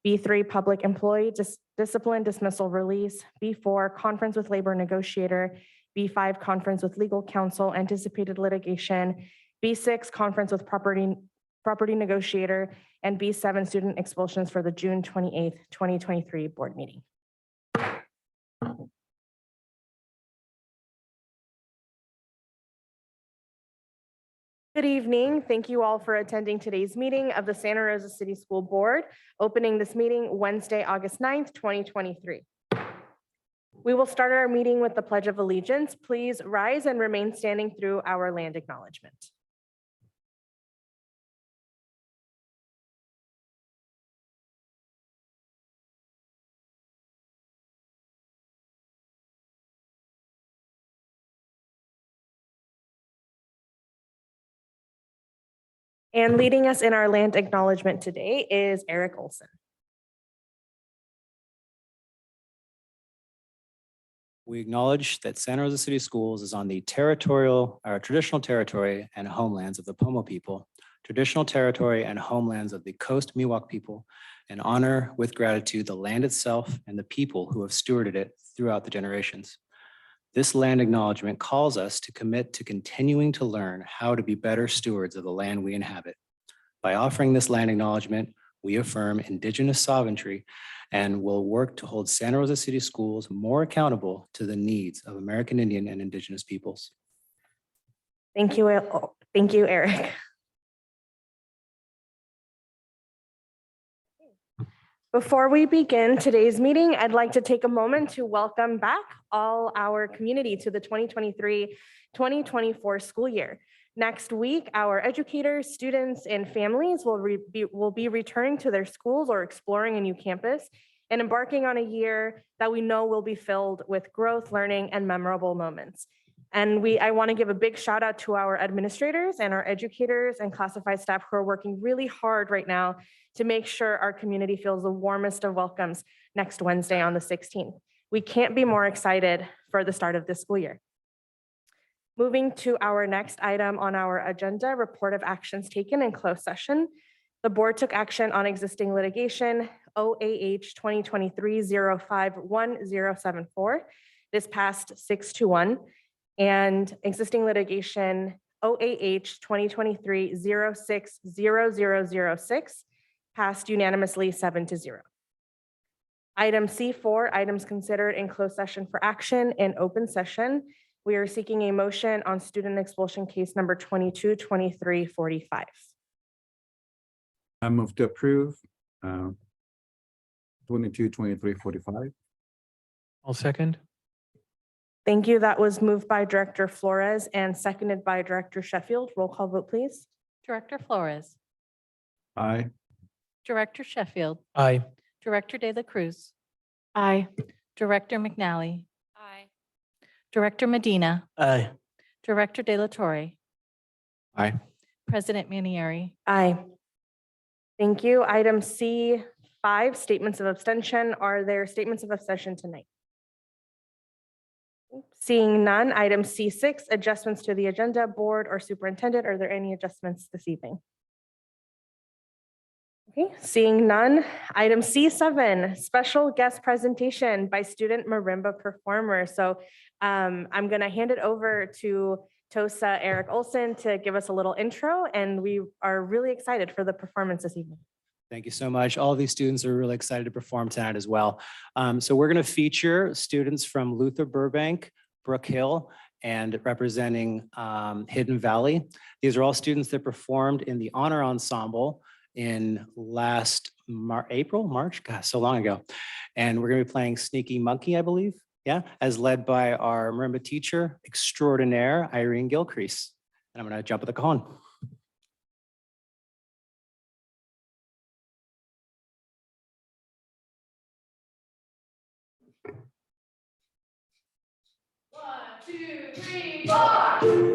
B3, public employee discipline, dismissal, release. B4, conference with labor negotiator. B5, conference with legal counsel, anticipated litigation. B6, conference with property negotiator. And B7, student expulsions for the June 28th, 2023 board meeting. Good evening. Thank you all for attending today's meeting of the Santa Rosa City School Board, opening this meeting Wednesday, August 9th, 2023. We will start our meeting with the Pledge of Allegiance. Please rise and remain standing through our land acknowledgement. And leading us in our land acknowledgement today is Eric Olson. We acknowledge that Santa Rosa City Schools is on the traditional territory and homelands of the Pomo people, traditional territory and homelands of the Coast Miwok people, and honor with gratitude the land itself and the people who have stewarded it throughout the generations. This land acknowledgement calls us to commit to continuing to learn how to be better stewards of the land we inhabit. By offering this land acknowledgement, we affirm Indigenous sovereignty and will work to hold Santa Rosa City Schools more accountable to the needs of American Indian and Indigenous peoples. Thank you, Eric. Before we begin today's meeting, I'd like to take a moment to welcome back all our community to the 2023-2024 school year. Next week, our educators, students, and families will be returning to their schools or exploring a new campus and embarking on a year that we know will be filled with growth, learning, and memorable moments. And I want to give a big shout out to our administrators and our educators and classified staff who are working really hard right now to make sure our community feels the warmest of welcomes next Wednesday on the 16th. We can't be more excited for the start of this school year. Moving to our next item on our agenda, report of actions taken in closed session. The board took action on existing litigation OAH 2023-051074. This passed 6-1. And existing litigation OAH 2023-060006 passed unanimously 7-0. Item C4, items considered in closed session for action in open session. We are seeking a motion on student expulsion case number 22-2345. I move to approve 22-2345. I'll second. Thank you. That was moved by Director Flores and seconded by Director Sheffield. Roll call vote, please. Director Flores. Aye. Director Sheffield. Aye. Director De La Cruz. Aye. Director McNally. Aye. Director Medina. Aye. Director De La Torre. Aye. President Manieri. Aye. Thank you. Item C5, statements of abstention. Are there statements of abstention tonight? Seeing none. Item C6, adjustments to the agenda. Board or superintendent, are there any adjustments this evening? Okay, seeing none. Item C7, special guest presentation by student marimba performer. So I'm going to hand it over to TOSA Eric Olson to give us a little intro, and we are really excited for the performance this evening. Thank you so much. All of these students are really excited to perform tonight as well. So we're going to feature students from Luther Burbank, Brook Hill, and representing Hidden Valley. These are all students that performed in the honor ensemble in last March, gosh, so long ago. And we're going to be playing Sneaky Monkey, I believe. Yeah, as led by our marimba teacher extraordinaire, Irene Gilcrease. And I'm going to jump at the cajon. 2, 3, 4.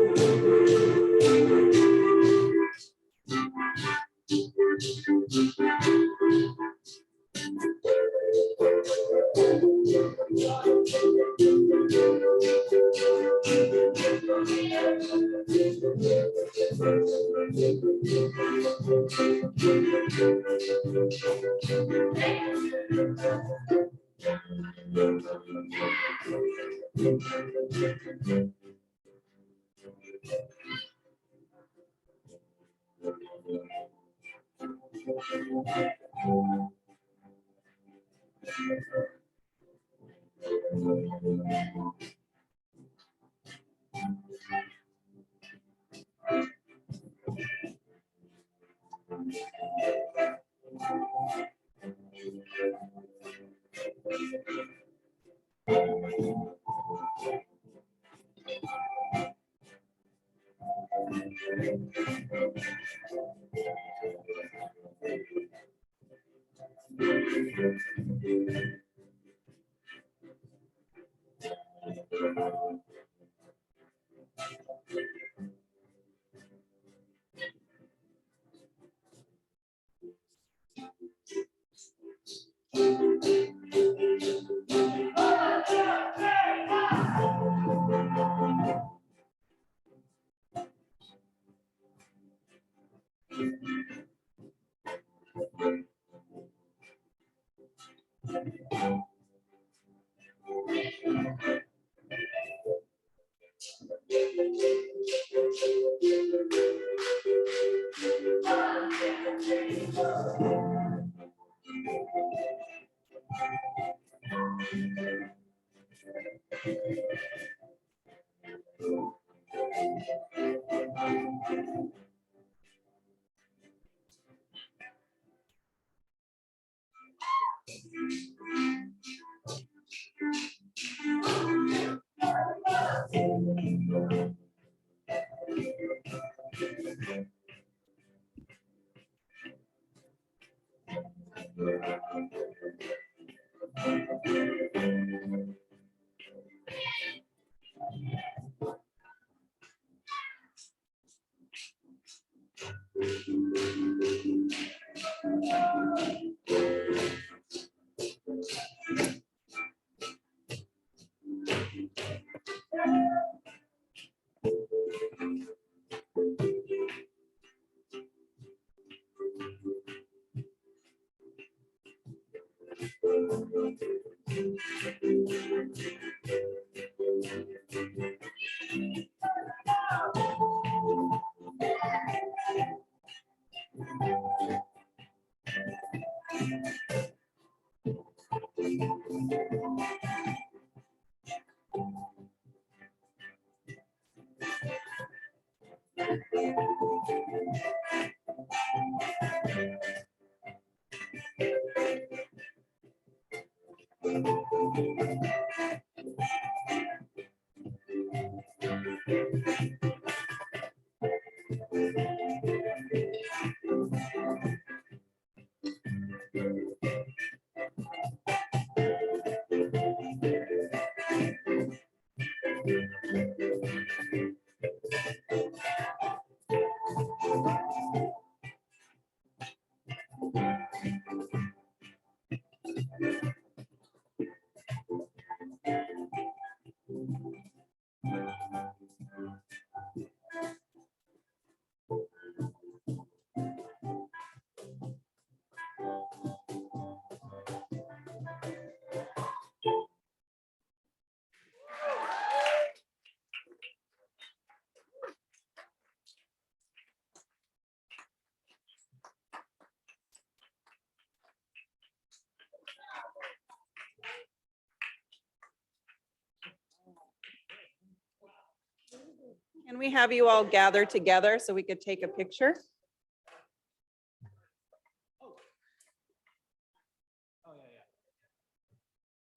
Can we have you all gather together so we could take a picture?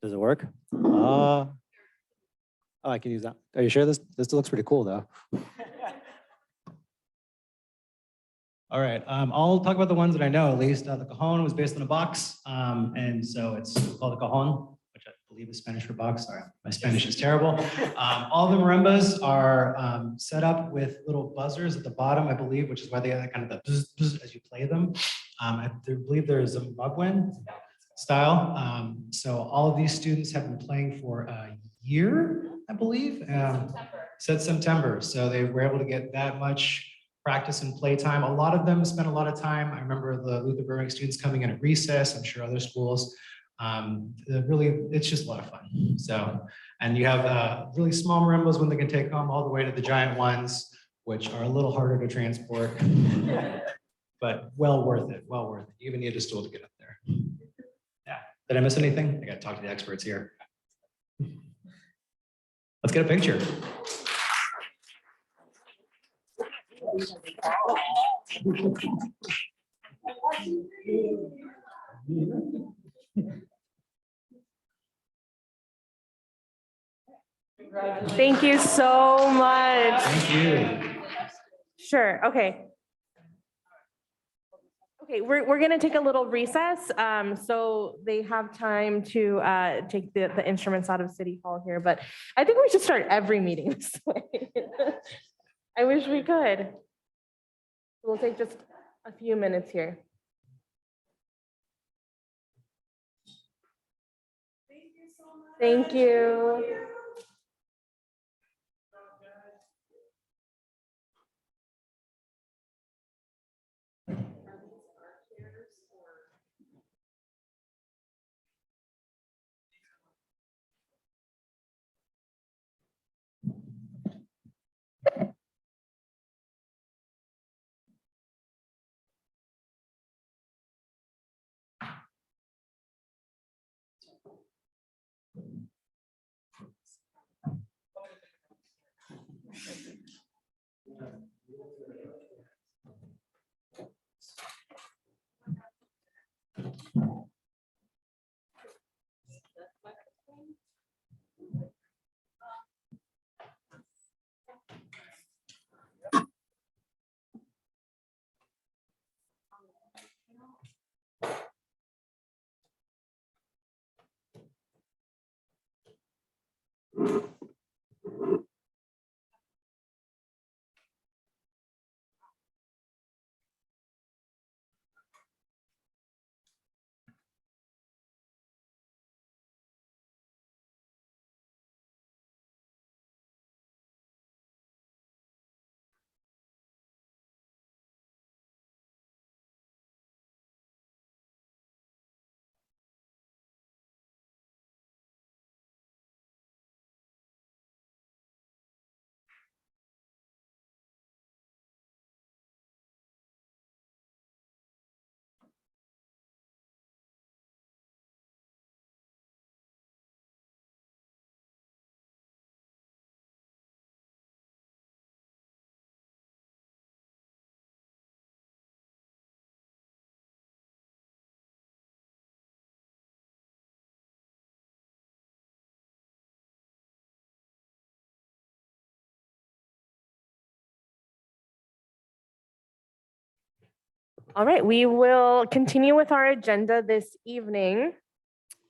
Does it work? Oh, I can use that. Are you sure this looks pretty cool though? All right, I'll talk about the ones that I know at least. The cajon was based on a box, and so it's called a cajon, which I believe is Spanish for box. Sorry, my Spanish is terrible. All the marimbas are set up with little buzzers at the bottom, I believe, which is why they have kind of the bzz, bzz as you play them. I believe they're Zimbabwean style. So all of these students have been playing for a year, I believe. Since September. So they were able to get that much practice and playtime. A lot of them spend a lot of time. I remember the Luther Burbank students coming in at recess. I'm sure other schools. It's just a lot of fun. So, and you have really small marimbas when they can take them all the way to the giant ones, which are a little harder to transport, but well worth it, well worth it. You even need a stool to get up there. Yeah, did I miss anything? I got to talk to the experts here. Let's get a picture. Thank you so much. Thank you. Sure, okay. Okay, we're gonna take a little recess, so they have time to take the instruments out of City Hall here, but I think we should start every meeting this way. I wish we could. We'll take just a few minutes here. Thank you. All right, we will continue with our agenda this evening.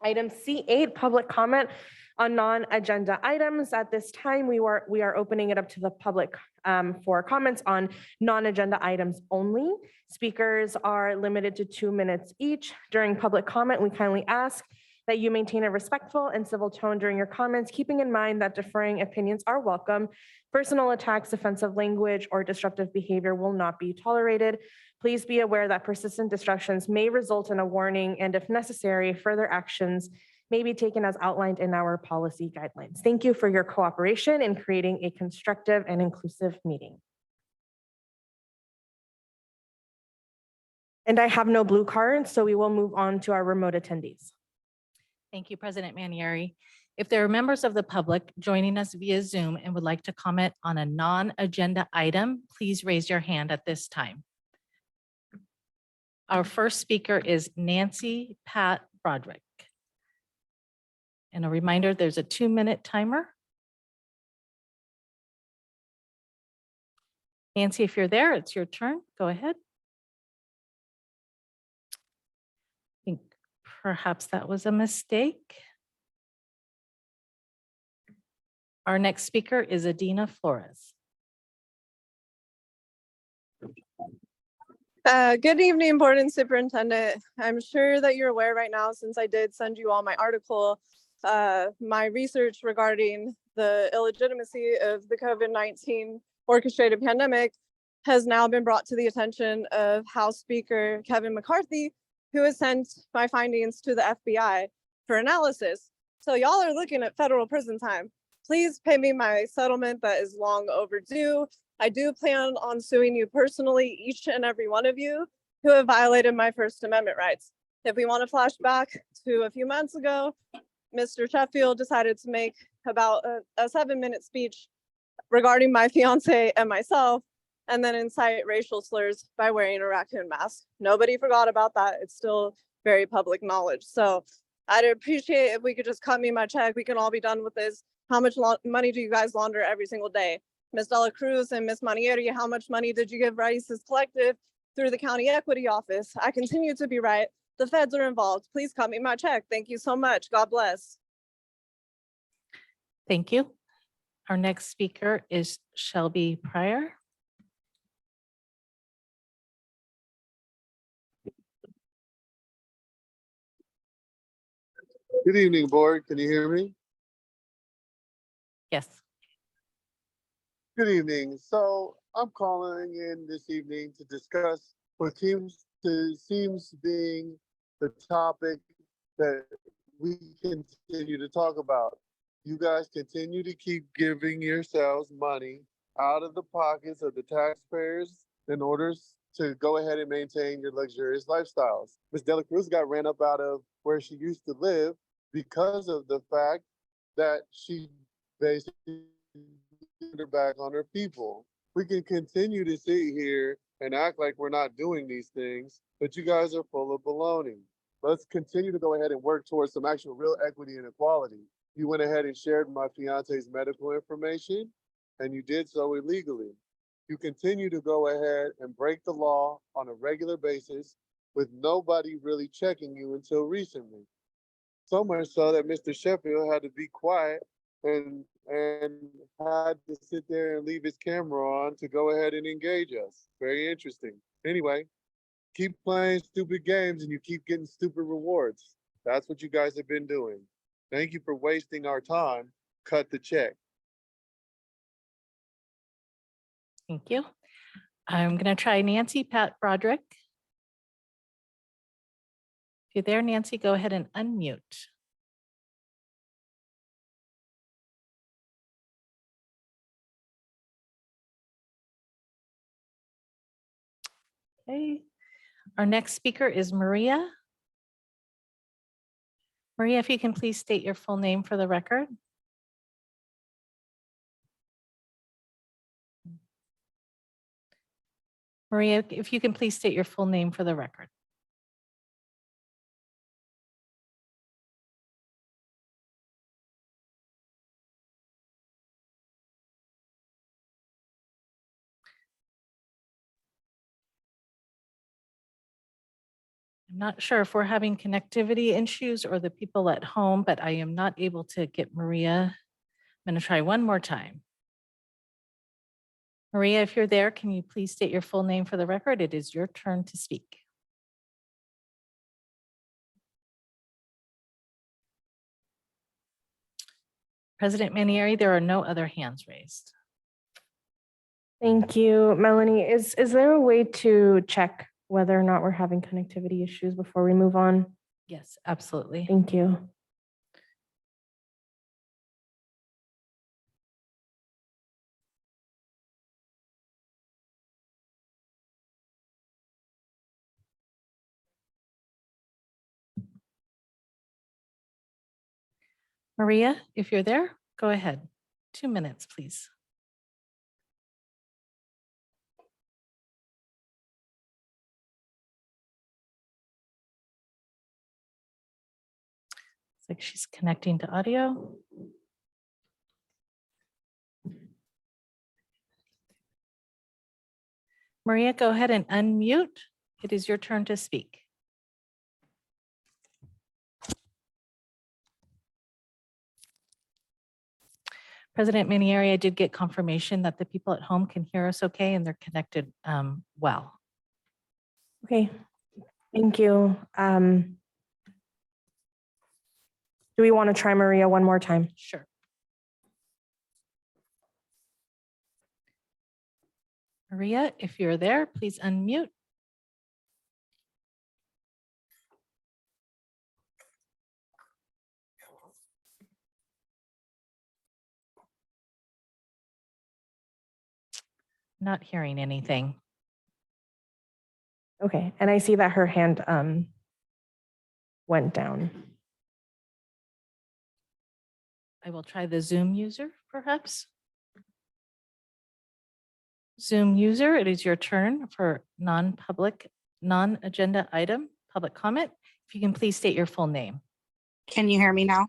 Item C8, public comment on non-agenda items. At this time, we are opening it up to the public for comments on non-agenda items only. Speakers are limited to 2 minutes each. During public comment, we kindly ask that you maintain a respectful and civil tone during your comments, keeping in mind that differing opinions are welcome. Personal attacks, offensive language, or disruptive behavior will not be tolerated. Please be aware that persistent disruptions may result in a warning, and if necessary, further actions may be taken as outlined in our policy guidelines. Thank you for your cooperation in creating a constructive and inclusive meeting. And I have no blue cards, so we will move on to our remote attendees. Thank you, President Manieri. If there are members of the public joining us via Zoom and would like to comment on a non-agenda item, please raise your hand at this time. Our first speaker is Nancy Pat Broderick. And a reminder, there's a 2-minute timer. Nancy, if you're there, it's your turn. Go ahead. I think perhaps that was a mistake. Our next speaker is Adina Flores. Good evening, Board and Superintendent. I'm sure that you're aware right now, since I did send you all my article, my research regarding the illegitimacy of the COVID-19 orchestrated pandemic, has now been brought to the attention of House Speaker Kevin McCarthy, who has sent my findings to the FBI for analysis. So y'all are looking at federal prison time. Please pay me my settlement that is long overdue. I do plan on suing you personally, each and every one of you who have violated my First Amendment rights. If we want to flash back to a few months ago, Mr. Sheffield decided to make about a 7-minute speech regarding my fiance and myself, and then incite racial slurs by wearing a raccoon mask. Nobody forgot about that. It's still very public knowledge. So I'd appreciate if we could just cut me my check. We can all be done with this. How much money do you guys launder every single day? Ms. Dela Cruz and Ms. Manieri, how much money did you give Raíces Collective through the county equity office? I continue to be right. The feds are involved. Please cut me my check. Thank you so much. God bless. Thank you. Our next speaker is Shelby Pryor. Good evening, board. Can you hear me? Yes. Good evening. So I'm calling in this evening to discuss what seems being the topic that we continue to talk about. You guys continue to keep giving yourselves money out of the pockets of the taxpayers in order to go ahead and maintain your luxurious lifestyles. Ms. Dela Cruz got ran up out of where she used to live because of the fact that she basically turned her back on her people. We can continue to sit here and act like we're not doing these things, but you guys are full of baloney. Let's continue to go ahead and work towards some actual real equity and equality. You went ahead and shared my fiance's medical information, and you did so illegally. You continue to go ahead and break the law on a regular basis with nobody really checking you until recently. So much so that Mr. Sheffield had to be quiet and had to sit there and leave his camera on to go ahead and engage us. Very interesting. Anyway, keep playing stupid games and you keep getting stupid rewards. That's what you guys have been doing. Thank you for wasting our time. Cut the check. Thank you. I'm going to try Nancy Pat Broderick. If you're there, Nancy, go ahead and unmute. Okay. Our next speaker is Maria. Maria, if you can please state your full name for the record. Maria, if you can please state your full name for the record. I'm not sure if we're having connectivity issues or the people at home, but I am not able to get Maria. I'm going to try one more time. Maria, if you're there, can you please state your full name for the record? It is your turn to speak. President Manieri, there are no other hands raised. Thank you, Melanie. Is there a way to check whether or not we're having connectivity issues before we move on? Yes, absolutely. Thank you. Maria, if you're there, go ahead. 2 minutes, please. It's like she's connecting to audio. Maria, go ahead and unmute. It is your turn to speak. President Manieri, I did get confirmation that the people at home can hear us okay and they're connected well. Okay, thank you. Do we want to try Maria one more time? Sure. Maria, if you're there, please unmute. Not hearing anything. Okay, and I see that her hand went down. I will try the Zoom user, perhaps. Zoom user, it is your turn for non-public, non-agenda item, public comment. If you can please state your full name. Can you hear me now?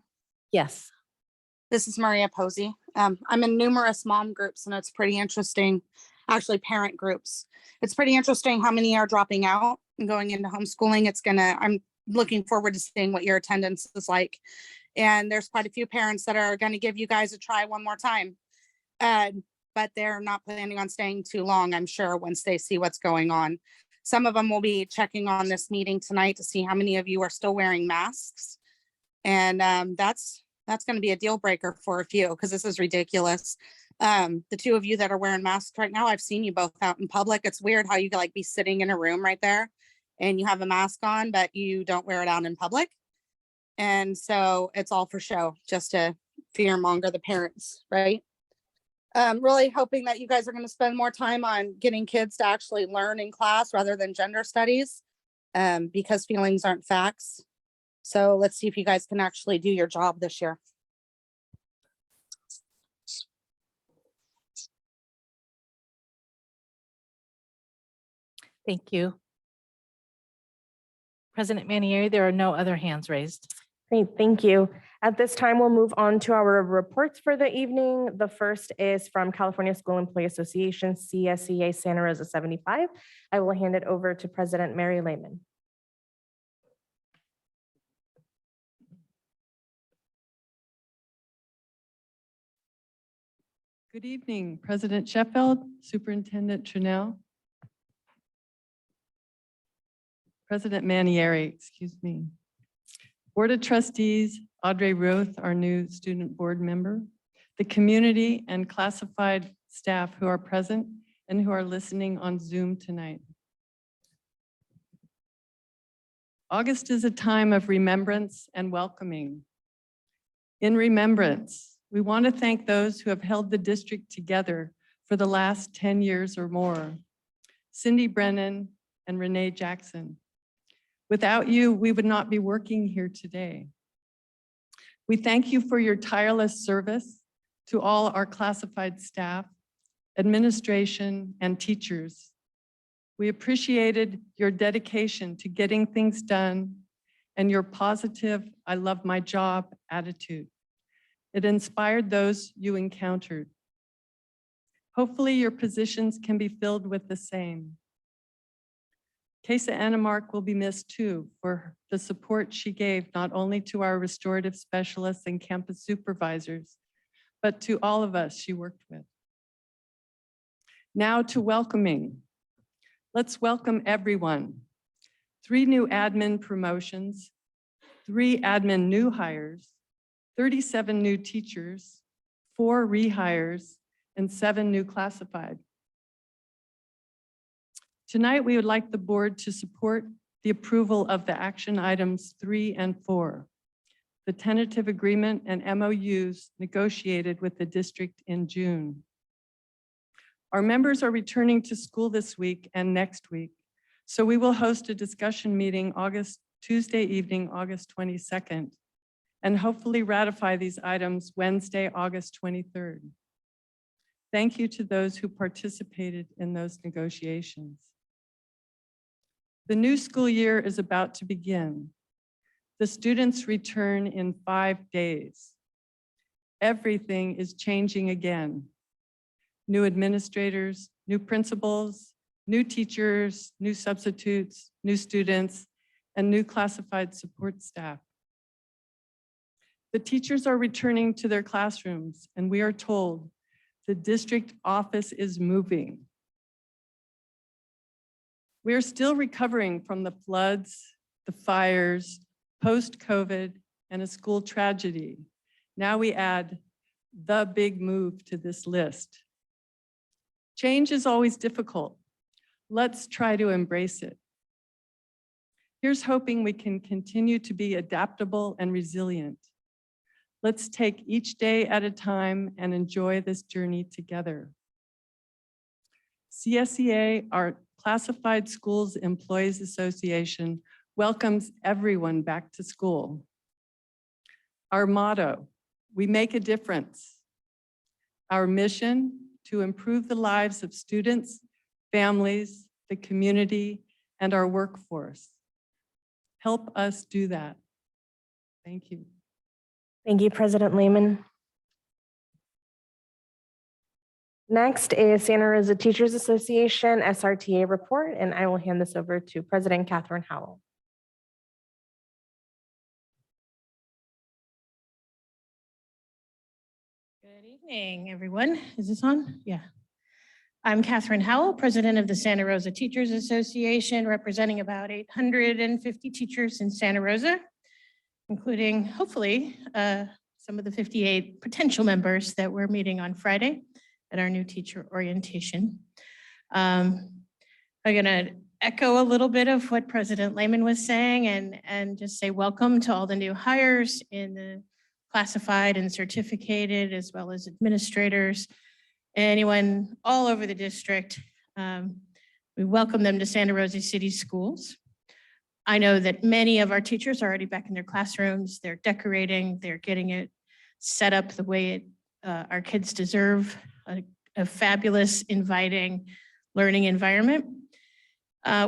Yes. This is Maria Posey. I'm in numerous mom groups and it's pretty interesting, actually parent groups. It's pretty interesting how many are dropping out and going into homeschooling. I'm looking forward to seeing what your attendance is like. And there's quite a few parents that are going to give you guys a try one more time. But they're not planning on staying too long, I'm sure, once they see what's going on. Some of them will be checking on this meeting tonight to see how many of you are still wearing masks. And that's going to be a deal breaker for a few because this is ridiculous. The two of you that are wearing masks right now, I've seen you both out in public. It's weird how you could like be sitting in a room right there and you have a mask on, but you don't wear it out in public. And so it's all for show, just to fear monger the parents, right? Really hoping that you guys are going to spend more time on getting kids to actually learn in class rather than gender studies, because feelings aren't facts. So let's see if you guys can actually do your job this year. Thank you. President Manieri, there are no other hands raised. Great, thank you. At this time, we'll move on to our reports for the evening. The first is from California School Employee Association, CSEA Santa Rosa 75. I will hand it over to President Mary Lehman. Good evening, President Sheffield, Superintendent Trinnell, President Manieri, excuse me. Board of Trustees, Audrey Roth, our new student board member, the community and classified staff who are present and who are listening on Zoom tonight. August is a time of remembrance and welcoming. In remembrance, we want to thank those who have held the district together for the last 10 years or more. Cindy Brennan and Renee Jackson. Without you, we would not be working here today. We thank you for your tireless service to all our classified staff, administration, and teachers. We appreciated your dedication to getting things done and your positive, I love my job attitude. It inspired those you encountered. Hopefully your positions can be filled with the same. Kesa Anamark will be missed too for the support she gave not only to our restorative specialists and campus supervisors, but to all of us she worked with. Now to welcoming. Let's welcome everyone. 3 new admin promotions, 3 admin new hires, 37 new teachers, 4 rehires, and 7 new classified. Tonight, we would like the board to support the approval of the action items 3 and 4, the tentative agreement and MOUs negotiated with the district in June. Our members are returning to school this week and next week, so we will host a discussion meeting Tuesday evening, August 22nd, and hopefully ratify these items Wednesday, August 23rd. Thank you to those who participated in those negotiations. The new school year is about to begin. The students return in 5 days. Everything is changing again. New administrators, new principals, new teachers, new substitutes, new students, and new classified support staff. The teachers are returning to their classrooms, and we are told the district office is moving. We are still recovering from the floods, the fires, post-COVID, and a school tragedy. Now we add the big move to this list. Change is always difficult. Let's try to embrace it. Here's hoping we can continue to be adaptable and resilient. Let's take each day at a time and enjoy this journey together. CSEA, our Classified Schools Employees Association, welcomes everyone back to school. Our motto, we make a difference. Our mission, to improve the lives of students, families, the community, and our workforce. Help us do that. Thank you. Thank you, President Lehman. Next is Santa Rosa Teachers Association SRTA report, and I will hand this over to President Catherine Howell. Good evening, everyone. Is this on? Yeah. I'm Catherine Howell, president of the Santa Rosa Teachers Association, representing about 850 teachers in Santa Rosa, including hopefully some of the 58 potential members that we're meeting on Friday at our new teacher orientation. I'm going to echo a little bit of what President Lehman was saying and just say welcome to all the new hires in the classified and certificated, as well as administrators, anyone all over the district. We welcome them to Santa Rosa City Schools. I know that many of our teachers are already back in their classrooms. They're decorating, they're getting it set up the way our kids deserve, a fabulous, inviting learning environment.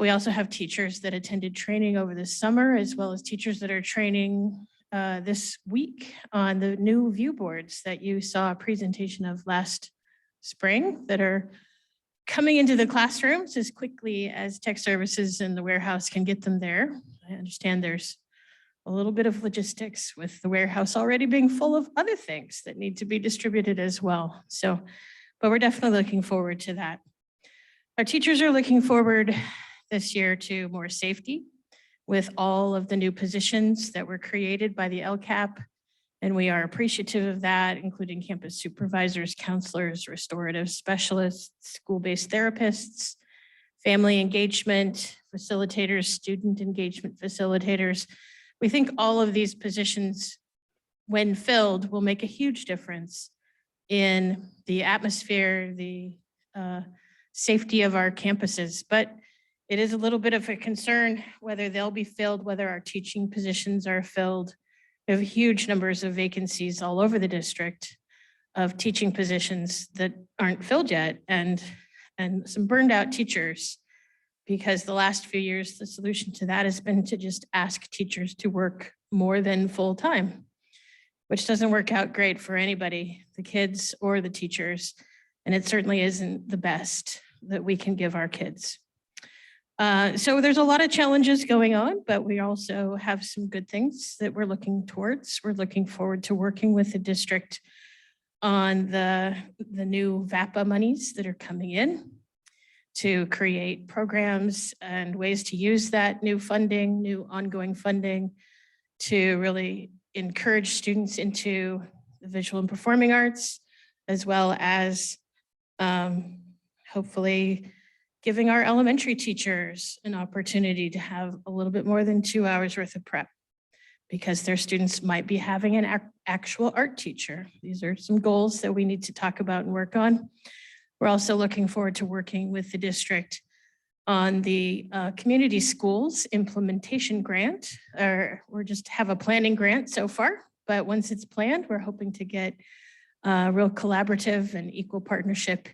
We also have teachers that attended training over the summer, as well as teachers that are training this week on the new view boards that you saw a presentation of last spring that are coming into the classrooms as quickly as tech services and the warehouse can get them there. I understand there's a little bit of logistics with the warehouse already being full of other things that need to be distributed as well. So, but we're definitely looking forward to that. Our teachers are looking forward this year to more safety with all of the new positions that were created by the LCAP. And we are appreciative of that, including campus supervisors, counselors, restorative specialists, school-based therapists, family engagement facilitators, student engagement facilitators. We think all of these positions, when filled, will make a huge difference in the atmosphere, the safety of our campuses. But it is a little bit of a concern whether they'll be filled, whether our teaching positions are filled. We have huge numbers of vacancies all over the district of teaching positions that aren't filled yet, and some burned out teachers, because the last few years, the solution to that has been to just ask teachers to work more than full time, which doesn't work out great for anybody, the kids or the teachers. And it certainly isn't the best that we can give our kids. So there's a lot of challenges going on, but we also have some good things that we're looking towards. We're looking forward to working with the district on the new VAPA monies that are coming in to create programs and ways to use that new funding, new ongoing funding, to really encourage students into the visual and performing arts, as well as hopefully giving our elementary teachers an opportunity to have a little bit more than 2 hours worth of prep, because their students might be having an actual art teacher. These are some goals that we need to talk about and work on. We're also looking forward to working with the district on the community schools implementation grant, or we're just have a planning grant so far, but once it's planned, we're hoping to get a real collaborative and equal partnership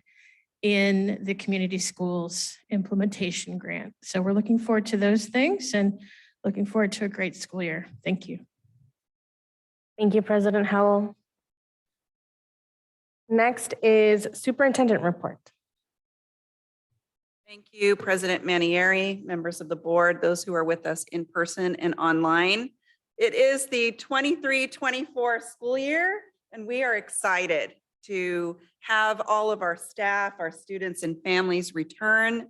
in the community schools implementation grant. So we're looking forward to those things and looking forward to a great school year. Thank you. Thank you, President Howell. Next is superintendent report. Thank you, President Manieri, members of the board, those who are with us in person and online. It is the 23-24 school year, and we are excited to have all of our staff, our students and families return.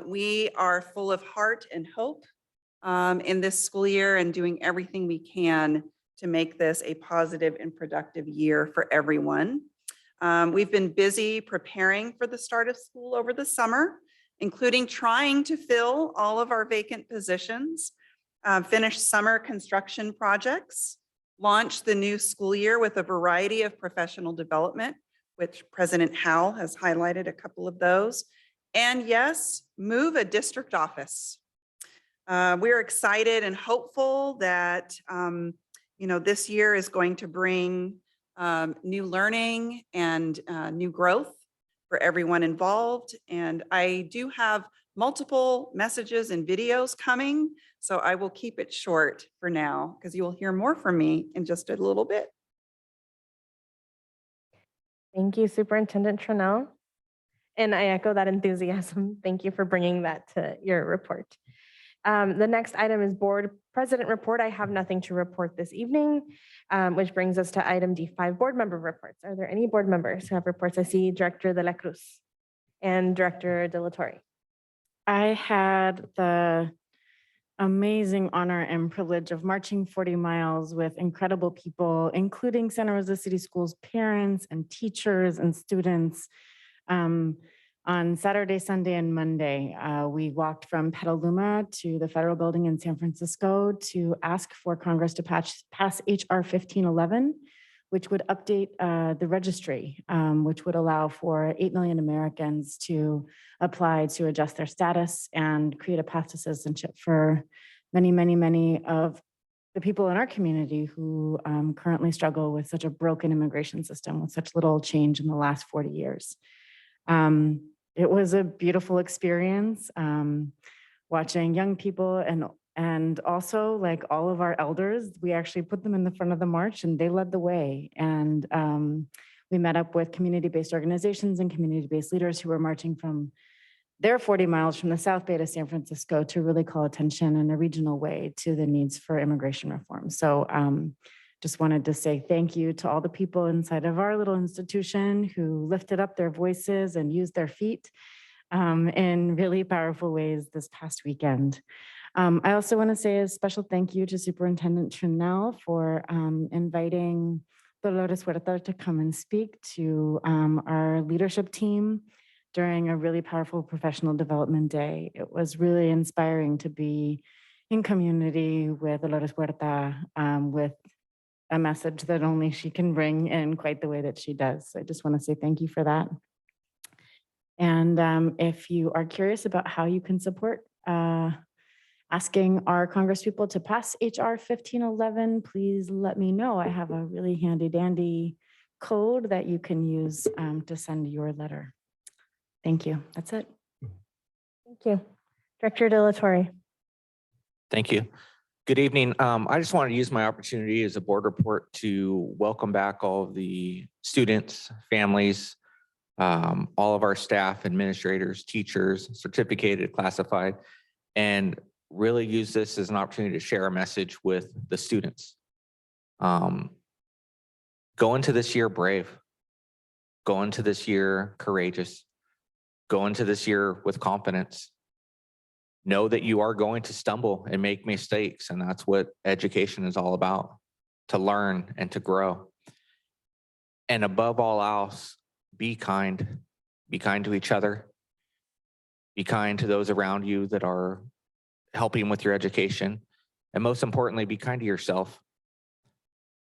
We are full of heart and hope in this school year and doing everything we can to make this a positive and productive year for everyone. We've been busy preparing for the start of school over the summer, including trying to fill all of our vacant positions, finish summer construction projects, launch the new school year with a variety of professional development, which President Howell has highlighted a couple of those, and yes, move a district office. We're excited and hopeful that this year is going to bring new learning and new growth for everyone involved. And I do have multiple messages and videos coming, so I will keep it short for now because you will hear more from me in just a little bit. Thank you, Superintendent Tranel. And I echo that enthusiasm. Thank you for bringing that to your report. The next item is Board President Report. I have nothing to report this evening, which brings us to item D5, Board Member Reports. Are there any board members who have reports? I see Director De La Cruz and Director De La Torre. I had the amazing honor and privilege of marching 40 miles with incredible people, including Santa Rosa City Schools parents and teachers and students. On Saturday, Sunday, and Monday, we walked from Petaluma to the Federal Building in San Francisco to ask for Congress to pass HR 1511, which would update the registry, which would allow for 8 million Americans to apply to adjust their status and create a path to citizenship for many, many, many of the people in our community who currently struggle with such a broken immigration system with such little change in the last 40 years. It was a beautiful experience watching young people and also like all of our elders. We actually put them in the front of the march and they led the way. And we met up with community-based organizations and community-based leaders who were marching from their 40 miles from the South Bay to San Francisco to really call attention in a regional way to the needs for immigration reform. So just wanted to say thank you to all the people inside of our little institution who lifted up their voices and used their feet in really powerful ways this past weekend. I also want to say a special thank you to Superintendent Tranel for inviting Dolores Huerta to come and speak to our leadership team during a really powerful professional development day. It was really inspiring to be in community with Dolores Huerta with a message that only she can bring in quite the way that she does. So I just want to say thank you for that. And if you are curious about how you can support asking our congresspeople to pass HR 1511, please let me know. I have a really handy dandy code that you can use to send your letter. Thank you. That's it. Thank you. Director De La Torre. Thank you. Good evening. I just wanted to use my opportunity as a board report to welcome back all of the students, families, all of our staff, administrators, teachers, certificated, classified, and really use this as an opportunity to share a message with the students. Go into this year brave. Go into this year courageous. Go into this year with confidence. Know that you are going to stumble and make mistakes, and that's what education is all about, to learn and to grow. And above all else, be kind. Be kind to each other. Be kind to those around you that are helping with your education. And most importantly, be kind to yourself.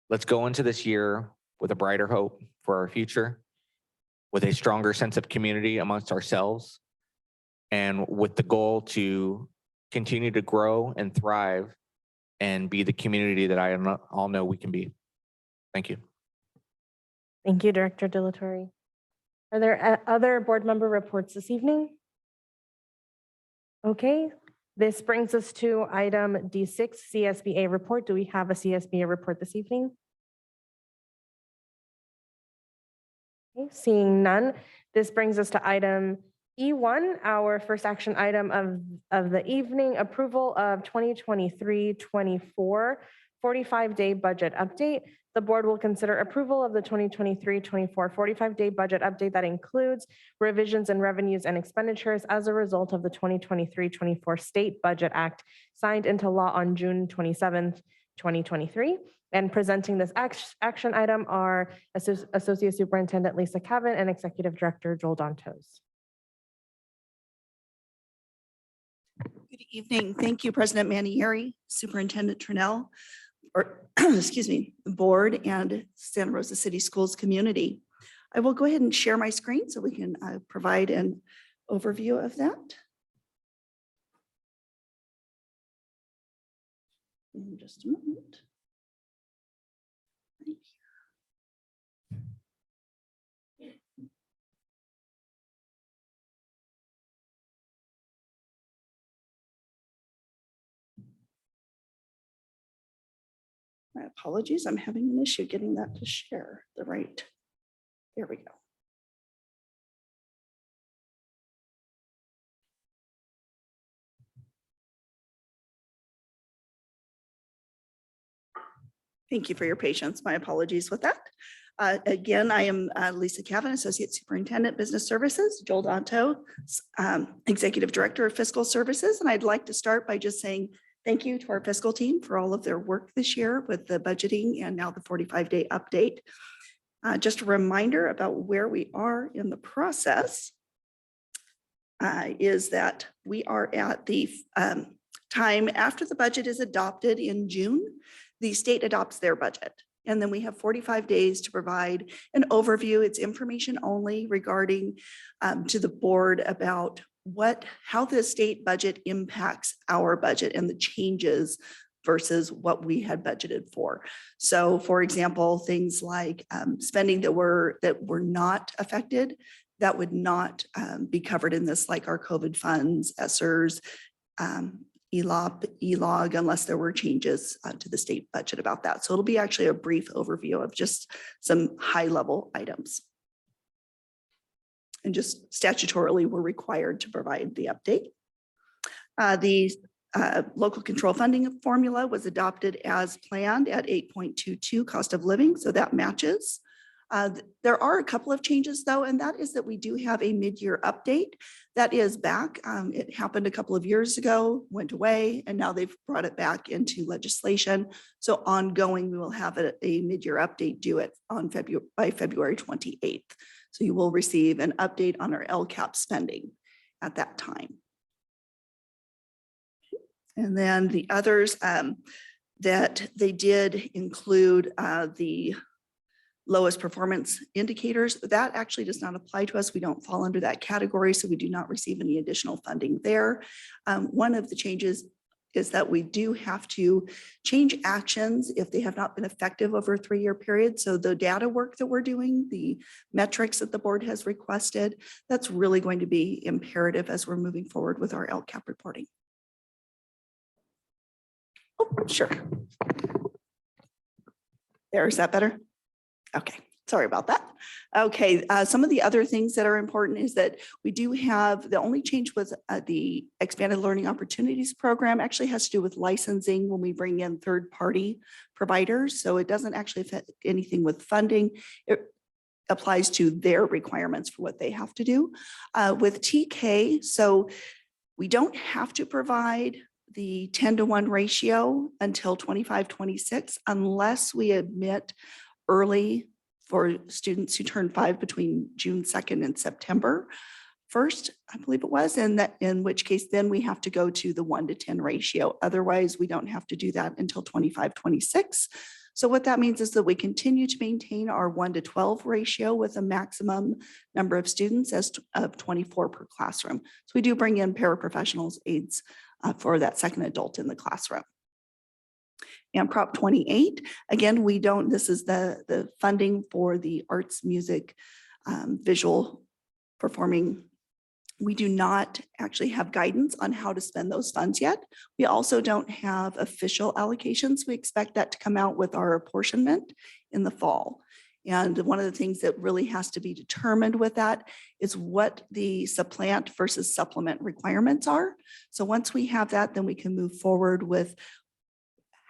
Let's go into this year with a brighter hope for our future, with a stronger sense of community amongst ourselves, and with the goal to continue to grow and thrive and be the community that I all know we can be. Thank you. Thank you, Director De La Torre. Are there other board member reports this evening? Okay, this brings us to item D6, CSBA report. Do we have a CSBA report this evening? Okay, seeing none, this brings us to item E1, our first action item of the evening, approval of 2023-24 45-day budget update. The board will consider approval of the 2023-24 45-day budget update that includes revisions in revenues and expenditures as a result of the 2023-24 State Budget Act signed into law on June 27th, 2023, And presenting this action item are Associate Superintendent Lisa Cavan and Executive Director Joel Dantos. Good evening. Thank you, President Manieri, Superintendent Trinnell, or excuse me, the board and Santa Rosa City Schools community. I will go ahead and share my screen so we can provide an overview of that. In just a moment. My apologies, I'm having an issue getting that to share the right. There we go. Thank you for your patience. My apologies with that. Again, I am Lisa Cavan, Associate Superintendent, Business Services, Joel Danto, Executive Director of Fiscal Services. And I'd like to start by just saying thank you to our fiscal team for all of their work this year with the budgeting and now the 45-day update. Just a reminder about where we are in the process is that we are at the time after the budget is adopted in June, the state adopts their budget. And then we have 45 days to provide an overview. It's information only regarding to the board about how the state budget impacts our budget and the changes versus what we had budgeted for. So for example, things like spending that were not affected, that would not be covered in this, like our COVID funds, ESSERS, ELOG, unless there were changes to the state budget about that. So it'll be actually a brief overview of just some high level items. And just statutorily, we're required to provide the update. The local control funding formula was adopted as planned at 8.22 cost of living, so that matches. There are a couple of changes though, and that is that we do have a mid-year update that is back. It happened a couple of years ago, went away, and now they've brought it back into legislation. So ongoing, we will have a mid-year update due it on by February 28th. So you will receive an update on our LCAP spending at that time. And then the others that they did include the lowest performance indicators. That actually does not apply to us. We don't fall under that category, so we do not receive any additional funding there. One of the changes is that we do have to change actions if they have not been effective over a 3-year period. So the data work that we're doing, the metrics that the board has requested, that's really going to be imperative as we're moving forward with our LCAP reporting. Oh, sure. Is that better? Okay, sorry about that. Okay, some of the other things that are important is that we do have, the only change with the Expanded Learning Opportunities Program actually has to do with licensing when we bring in third-party providers. So it doesn't actually affect anything with funding. It applies to their requirements for what they have to do. With TK, so we don't have to provide the 10-to-1 ratio until 25-26 unless we admit early for students who turn 5 between June 2nd and September 1st, I believe it was, and that in which case then we have to go to the 1-to-10 ratio. Otherwise, we don't have to do that until 25-26. So what that means is that we continue to maintain our 1-to-12 ratio with a maximum number of students of 24 per classroom. So we do bring in paraprofessionals, aides for that second adult in the classroom. And Prop 28, again, we don't, this is the funding for the arts, music, visual performing. We do not actually have guidance on how to spend those funds yet. We also don't have official allocations. We expect that to come out with our apportionment in the fall. And one of the things that really has to be determined with that is what the supplant versus supplement requirements are. So once we have that, then we can move forward with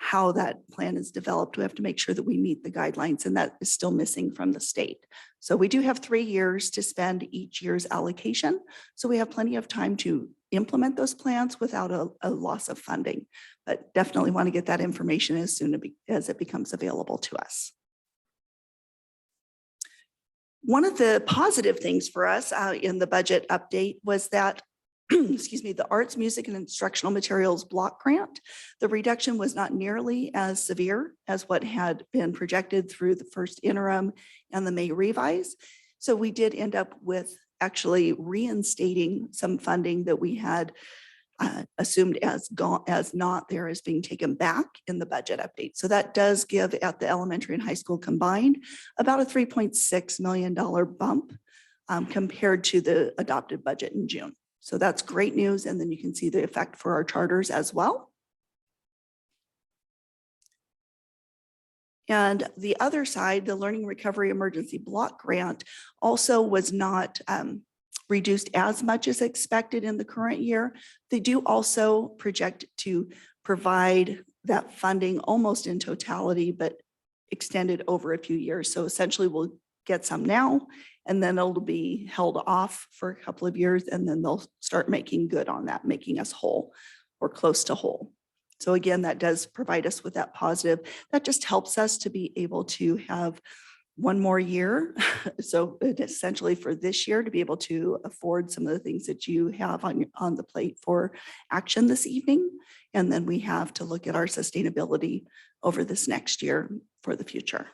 how that plan is developed. We have to make sure that we meet the guidelines, and that is still missing from the state. So we do have 3 years to spend each year's allocation. So we have plenty of time to implement those plans without a loss of funding. But definitely want to get that information as soon as it becomes available to us. One of the positive things for us in the budget update was that, excuse me, the arts, music, and instructional materials block grant, the reduction was not nearly as severe as what had been projected through the first interim and the May revise. So we did end up with actually reinstating some funding that we had assumed as not there, as being taken back in the budget update. So that does give at the elementary and high school combined about a $3.6 million bump compared to the adopted budget in June. So that's great news. And then you can see the effect for our charters as well. And the other side, the Learning Recovery Emergency Block Grant also was not reduced as much as expected in the current year. They do also project to provide that funding almost in totality, but extended over a few years. So essentially we'll get some now, and then it'll be held off for a couple of years, and then they'll start making good on that, making us whole or close to whole. So again, that does provide us with that positive. That just helps us to be able to have one more year. So essentially for this year to be able to afford some of the things that you have on the plate for action this evening. And then we have to look at our sustainability over this next year for the future.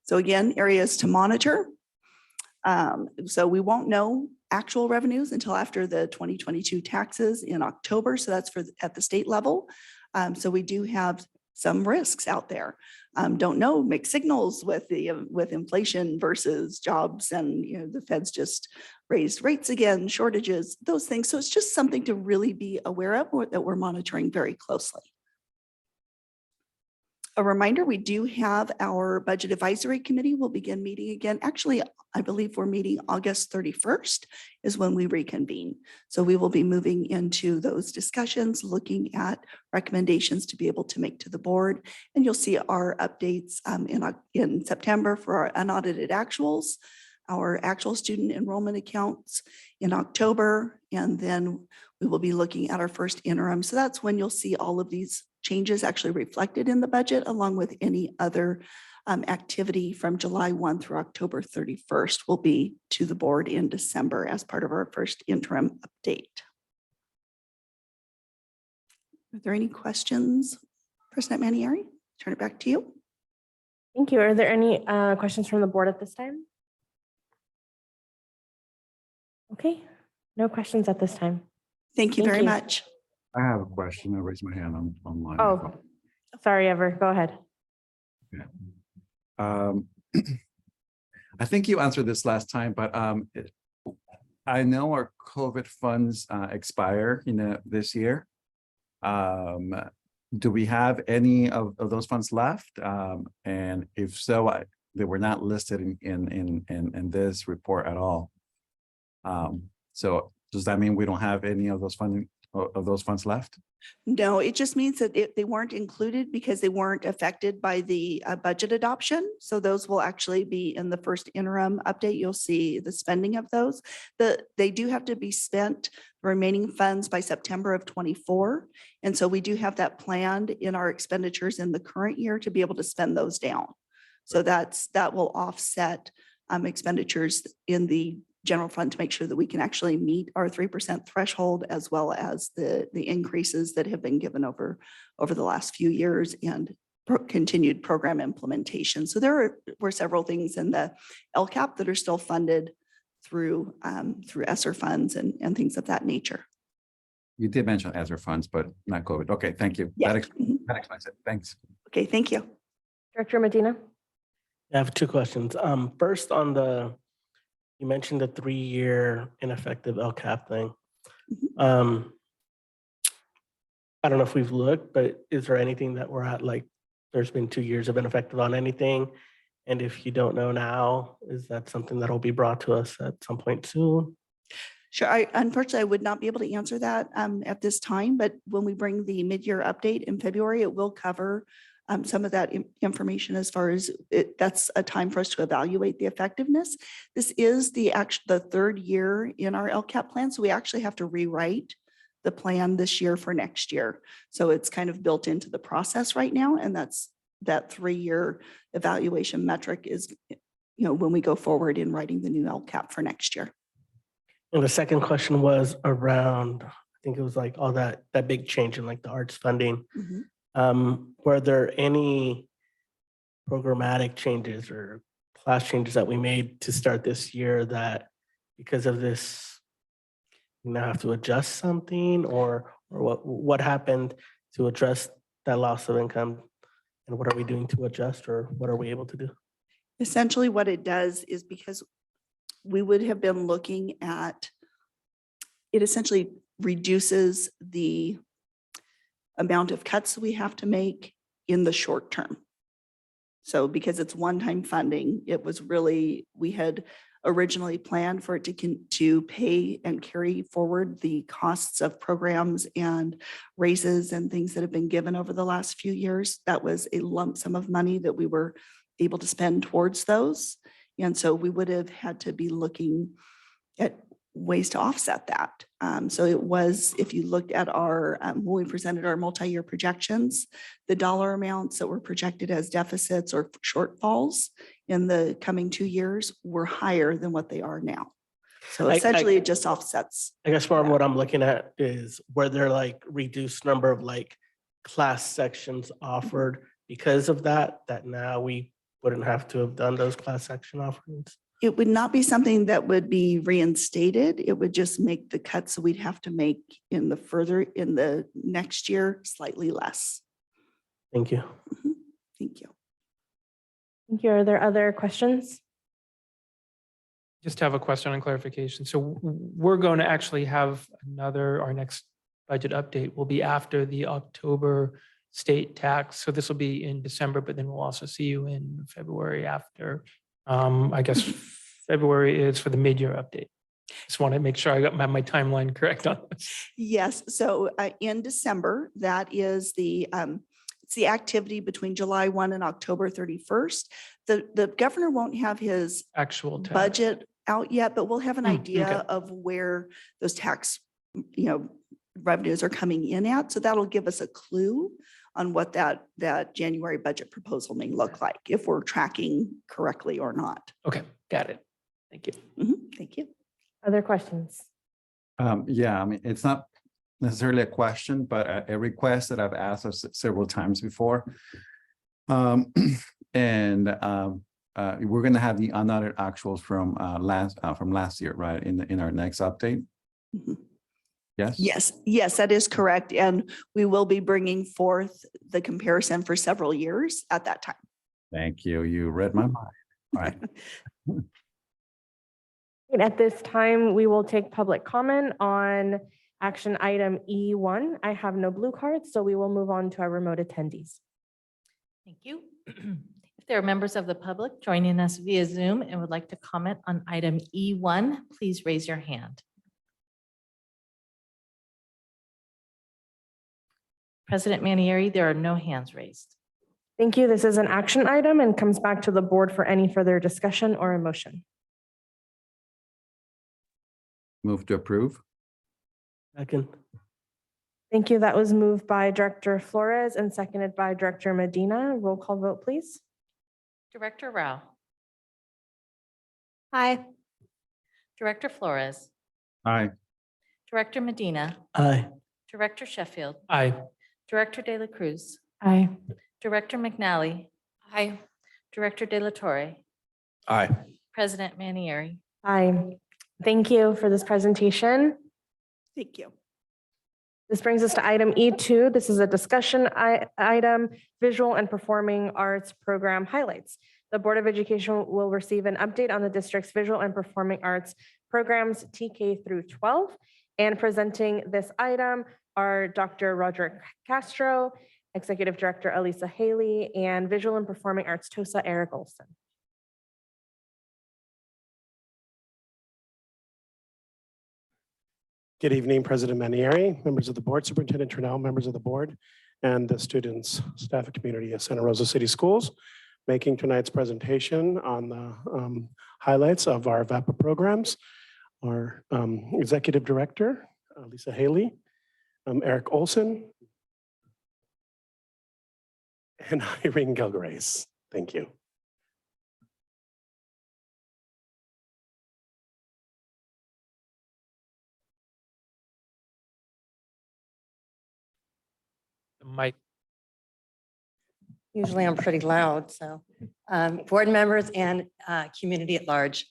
So again, areas to monitor. So we won't know actual revenues until after the 2022 taxes in October. So that's at the state level. So we do have some risks out there. Don't know mixed signals with inflation versus jobs, and the Fed's just raised rates again, shortages, those things. So it's just something to really be aware of or that we're monitoring very closely. A reminder, we do have our Budget Advisory Committee will begin meeting again. Actually, I believe we're meeting August 31st is when we reconvene. So we will be moving into those discussions, looking at recommendations to be able to make to the board. And you'll see our updates in September for our unaudited actuals, our actual student enrollment accounts in October, and then we will be looking at our first interim. So that's when you'll see all of these changes actually reflected in the budget, along with any other activity from July 1 through October 31st will be to the board in December as part of our first interim update. Are there any questions? President Manieri, turn it back to you. Thank you. Are there any questions from the board at this time? Okay, no questions at this time. Thank you very much. I have a question. I raised my hand online. as Oh, well. sorry, Ever, go ahead. I think you answered this last time, but I know our COVID funds expire this year. Do we have any of those funds left? And if so, they were not listed in this report at all. So does that mean we don't have any of those funds left? No, it just means that they weren't included because they weren't affected by the budget adoption. So those will actually be in the first interim update. You'll see the spending of those. They do have to be spent, the remaining funds, by September of 24. And so we do have that planned in our expenditures in the current year to be able to spend those down. So that will offset expenditures in the general fund to make sure that we can actually meet our 3% threshold, as well as the increases that have been given over the last few years and continued program implementation. So there were several things in the LCAP that are still funded through ESSER funds and things of that nature. You did mention ESSER funds, but not COVID. Okay, thank you. Yeah. That explains it. Thanks. Okay, thank you. Director Medina? I have two questions. First, you mentioned the 3-year ineffective LCAP thing. I don't know if we've looked, but is there anything that we're at, like there's been 2 years of ineffective on anything? And if you don't know now, is that something that will be brought to us at some point soon? Sure. Unfortunately, I would not be able to answer that at this time, but when we bring the mid-year update in February, it will cover some of that information as far as that's a time for us to evaluate the effectiveness. This is the third year in our LCAP plan, so we actually have to rewrite the plan this year for next year. So it's kind of built into the process right now, and that 3-year evaluation metric is, when we go forward in writing the new LCAP for next year. And the second question was around, I think it was like all that big change in like the arts funding. Were there any programmatic changes or class changes that we made to start this year that because of this, you now have to adjust something, or what happened to address that loss of income? And what are we doing to adjust, or what are we able to do? Essentially what it does is, because we would have been looking at, it essentially reduces the amount of cuts we have to make in the short term. So because it's one-time funding, it was really, we had originally planned for it to pay and carry forward the costs of programs and raises and things that have been given over the last few years. That was a lump sum of money that we were able to spend towards those. And so we would have had to be looking at ways to offset that. So it was, if you looked at our, when we presented our multi-year projections, the dollar amounts that were projected as deficits or shortfalls in the coming 2 years were higher than what they are now. So essentially it just offsets. I guess more of what I'm looking at is were there like reduced number of like class sections offered because of that now we wouldn't have to have done those class section offerings? It would not be something that would be reinstated. It would just make the cuts we'd have to make in the next year slightly less. Thank you. Thank you. Thank you. Are there other questions? Just have a question on clarification. So we're going to actually have our next budget update will be after the October state tax. So this will be in December, but then we'll also see you in February after. I guess February is for the mid-year update. Just want to make sure I got my timeline correct on this. Yes, so in December, that is it's the activity between July 1 and October 31st. The governor won't have his actual budget out yet, but we'll have an idea okay. of where those tax revenues are coming in at. So that'll give us a clue on what that January budget proposal may look like, if we're tracking correctly or not. Okay, got it. Thank you. Thank you. Other questions? Yeah, I mean, it's not necessarily a question, but a request that I've asked us several times before. And we're going to have the unaudited actuals from last year, right? In our next update. Yes. Yes, that is correct. And we will be bringing forth the comparison for several years at that time. Thank you. You read my mind. All right. And at this time, we will take public comment on action item E1. I have no blue cards, so we will move on to our remote attendees. Thank you. If there are members of the public joining us via Zoom and would like to comment on item E1, please raise your hand. President Manieri, there are no hands raised. Thank you. This is an action item and comes back to the board for any further discussion or a motion. Move to approve. Second. Thank you. That was moved by Director Flores and seconded by Director Medina. Roll call vote, please. Director Rao. Aye. Director Flores. Aye. Director Medina. Aye. Director Sheffield. Aye. Director De La Cruz. Aye. Director McNally. Aye. Director De La Torre. Aye. President Manieri. Aye. Thank you for this presentation. Thank you. This brings us to item E2. This is a discussion item, visual and performing arts program highlights. The Board of Education will receive an update on the district's visual and performing arts programs TK through 12. And presenting this item are Dr. Roderick Castro, Executive Director Elisa Haley, and Visual and Performing Arts TOSA Eric Olson. Good evening, President Manieri, members of the board, Superintendent Trinnell, members of the board. and the students, staff, and community of Santa Rosa City Schools, making tonight's presentation on the highlights of our VAPA programs. Our Executive Director, Lisa Haley, Eric Olson, and Irene Gilgrace. Thank you. Mike. Usually I'm pretty loud, so board members and community at large.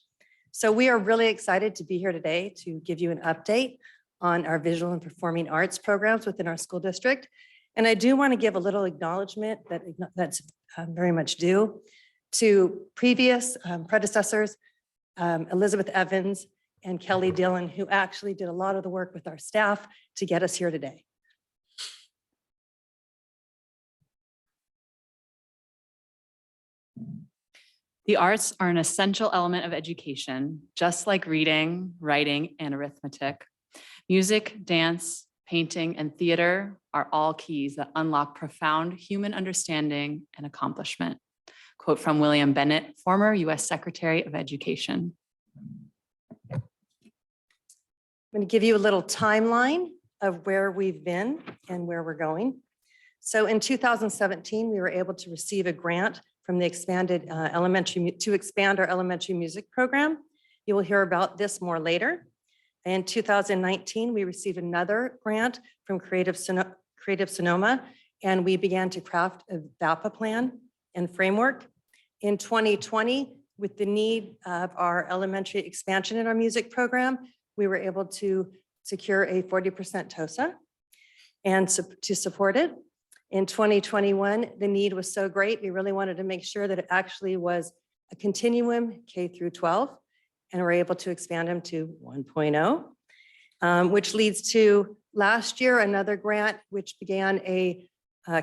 So we are really excited to be here today to give you an update on our visual and performing arts programs within our school district. And I do want to give a little acknowledgement that's very much due to previous predecessors, Elizabeth Evans and Kelly Dillon, who actually did a lot of the work with our staff to get us here today. The arts are an essential element of education, just like reading, writing, and arithmetic. Music, dance, painting, and theater are all keys that unlock profound human understanding and accomplishment. Quote from William Bennett, former U.S. Secretary of Education. I'm going to give you a little timeline of where we've been and where we're going. So in 2017, we were able to receive a grant from the expanded to expand our elementary music program. You will hear about this more later. In 2019, we received another grant from Creative Sonoma, and we began to craft a VAPA plan and framework. In 2020, with the need of our elementary expansion in our music program, we were able to secure a 40% TOSA and to support it. In 2021, the need was so great, we really wanted to make sure that it actually was a continuum K through 12, and we're able to expand them to 1.0, which leads to last year, another grant, which began a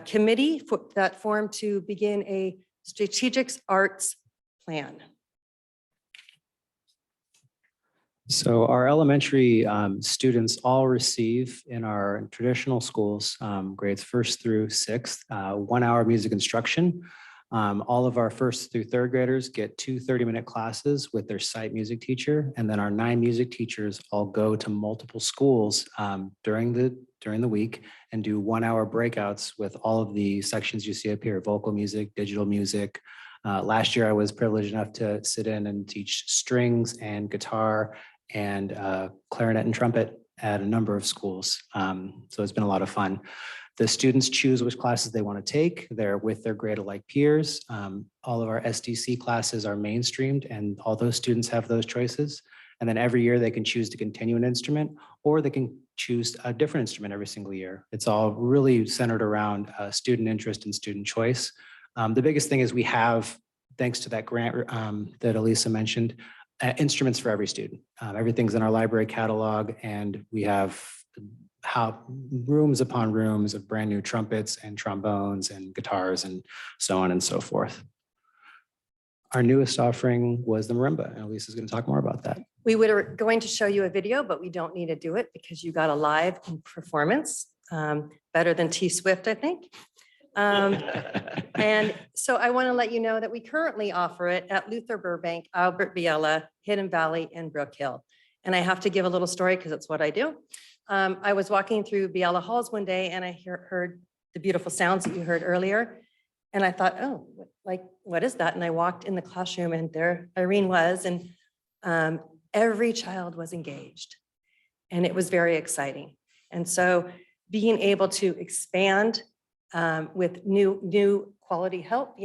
committee that formed to begin a strategic arts plan. So our elementary students all receive in our traditional schools, grades 1st through 6th, 1 hour music instruction. All of our 1st through 3rd graders get 2 30-minute classes with their site music teacher. And then our 9 music teachers all go to multiple schools during the week and do 1 hour breakouts with all of the sections you see up here: vocal music, digital music. Last year, I was privileged enough to sit in and teach strings and guitar and clarinet and trumpet at a number of schools. So it's been a lot of fun. The students choose which classes they want to take. They're with their grade-alike peers. All of our SDC classes are mainstreamed, and all those students have those choices. And then every year they can choose to continue an instrument, or they can choose a different instrument every single year. It's all really centered around student interest and student choice. The biggest thing is we have, thanks to that grant that Elisa mentioned, instruments for every student. Everything's in our library catalog, and we have rooms upon rooms of brand new trumpets and trombones and guitars and so on and so forth. Our newest offering was the marimba, and Elisa's going to talk more about that. We were going to show you a video, but we don't need to do it because you got a live performance, better than T Swift, I think. And so I want to let you know that we currently offer it at Luther Burbank, Albert Biella, Hidden Valley, and Brook Hill. And I have to give a little story because it's what I do. I was walking through Biella Halls one day and I heard the beautiful sounds that you heard earlier. And I thought, oh, what is that? And I walked in the classroom and there Irene was, and every child was engaged. And it was very exciting. And so being able to expand with new quality help,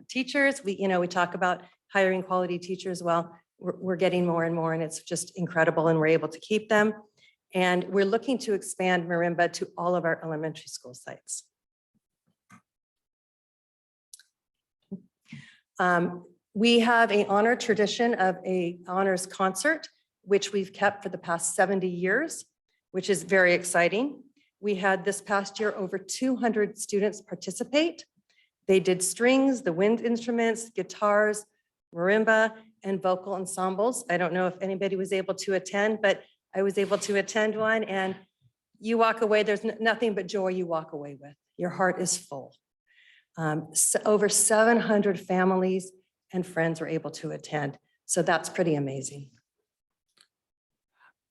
teachers, we talk about hiring quality teachers. Well, we're getting more and more, and it's just incredible, and we're able to keep them. And we're looking to expand marimba to all of our elementary school sites. We have an honor tradition of a honors concert, which we've kept for the past 70 years, which is very exciting. We had this past year over 200 students participate. They did strings, the wind instruments, guitars, marimba, and vocal ensembles. I don't know if anybody was able to attend, but I was able to attend one, and you walk away, there's nothing but joy you walk away with. your heart is full. Over 700 families and friends were able to attend. So that's pretty amazing.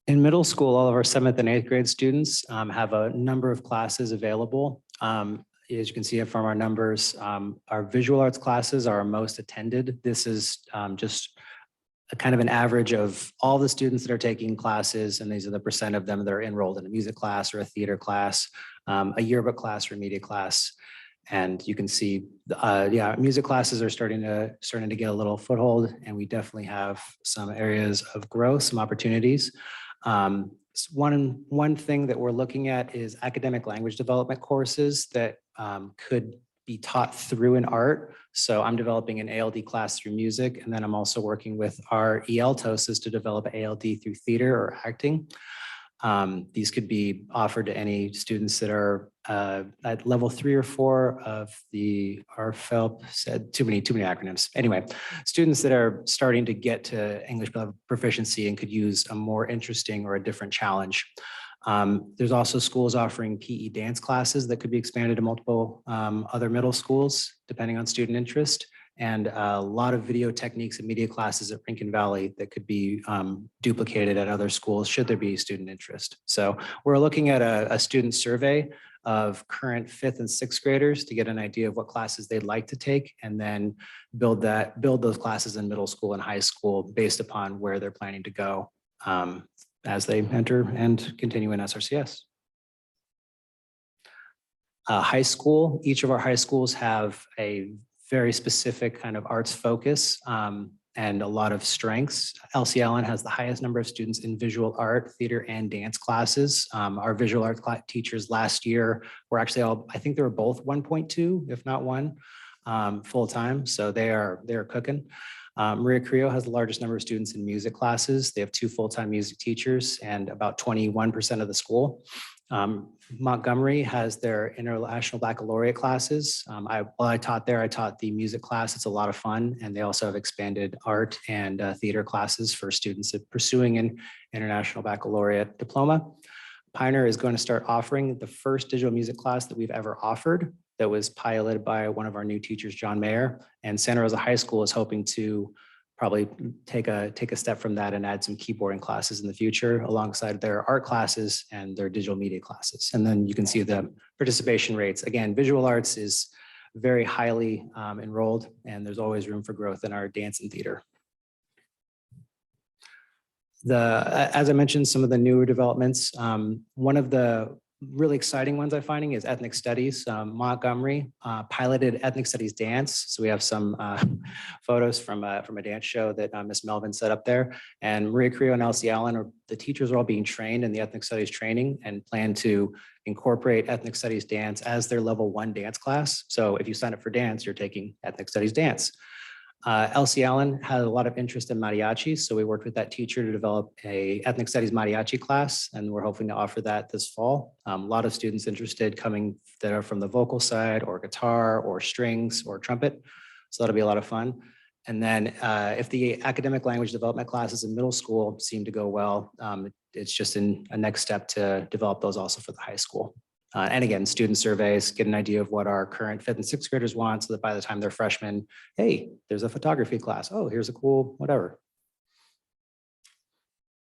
In middle school, all of our 7th and 8th grade students have a number of classes available. As you can see from our numbers, our visual arts classes are our most attended. This is just a kind of an average of all the students that are taking classes, and these are the percent of them that are enrolled in a music class or a theater class, a yearbook class or a media class. And you can see, yeah, music classes are starting to get a little foothold, and we definitely have some areas of growth, some opportunities. One thing that we're looking at is academic language development courses that could be taught through an art. So I'm developing an ALD class through music, and then I'm also working with our ELTOSs to develop ALD through theater or acting. These could be offered to any students that are at level 3 or 4 of the RFELP, said too many acronyms. Anyway, students that are starting to get to English proficiency and could use a more interesting or a different challenge. There's also schools offering PE dance classes that could be expanded to multiple other middle schools, depending on student interest, and a lot of video techniques and media classes at Rincon Valley that could be duplicated at other schools should there be student interest. So we're looking at a student survey of current 5th and 6th graders to get an idea of what classes they'd like to take, and then build those classes in middle school and high school based upon where they're planning to go as they enter and continue in SRCS. High school, each of our high schools have a very specific kind of arts focus and a lot of strengths. LC Allen has the highest number of students in visual art, theater, and dance classes. Our visual art teachers last year were actually all, I think they were both 1.2, if not 1, full-time. So they're cooking. Maria Carrillo has the largest number of students in music classes. They have 2 full-time music teachers and about 21% of the school. Montgomery has their International Baccalaureate classes. I taught there, I taught the music class. It's a lot of fun. And they also have expanded art and theater classes for students pursuing an International Baccalaureate diploma. Pioneer is going to start offering the first digital music class that we've ever offered that was piloted by one of our new teachers, John Mayer. And Santa Rosa High School is hoping to probably take a step from that and add some keyboarding classes in the future alongside their art classes and their digital media classes. And then you can see the participation rates. Again, visual arts is very highly enrolled, and there's always room for growth in our dance and theater. As I mentioned, some of the newer developments, one of the really exciting ones I'm finding is ethnic studies. Montgomery piloted ethnic studies dance. So we have some photos from a dance show that Miss Melvin set up there. And Maria Carrillo and Elsie Allen, the teachers are all being trained in the ethnic studies training and plan to incorporate ethnic studies dance as their level 1 dance class. So if you sign up for dance, you're taking ethnic studies dance. Elsie Allen had a lot of interest in mariachi, so we worked with that teacher to develop a ethnic studies mariachi class, and we're hoping to offer that this fall. A lot of students interested coming that are from the vocal side or guitar or strings or trumpet, so that'll be a lot of fun. And then if the academic language development classes in middle school seem to go well, it's just a next step to develop those also for the high school. And again, student surveys, get an idea of what our current 5th and 6th graders want so that by the time they're freshmen, hey, there's a photography class. Oh, here's a cool whatever.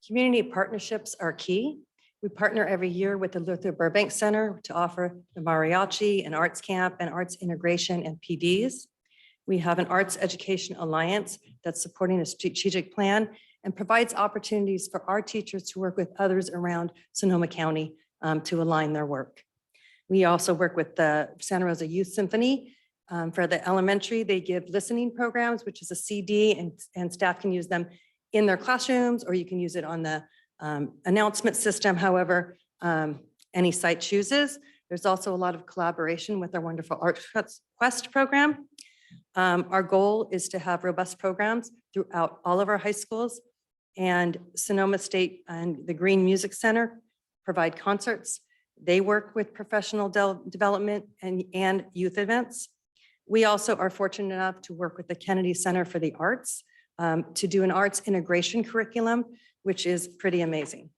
Community partnerships are key. We partner every year with the Luther Burbank Center to offer the mariachi and arts camp and arts integration and PDs. We have an Arts Education Alliance that's supporting a strategic plan and provides opportunities for our teachers to work with others around Sonoma County to align their work. We also work with the Santa Rosa Youth Symphony. For the elementary, they give listening programs, which is a CD, and staff can use them in their classrooms, or you can use it on the announcement system, however any site chooses. There's also a lot of collaboration with our wonderful Art Quest program. Our goal is to have robust programs throughout all of our high schools, and Sonoma State and the Green Music Center provide concerts. They work with professional development and youth events. We also are fortunate enough to work with the Kennedy Center for the Arts to do an arts integration curriculum, which is pretty amazing.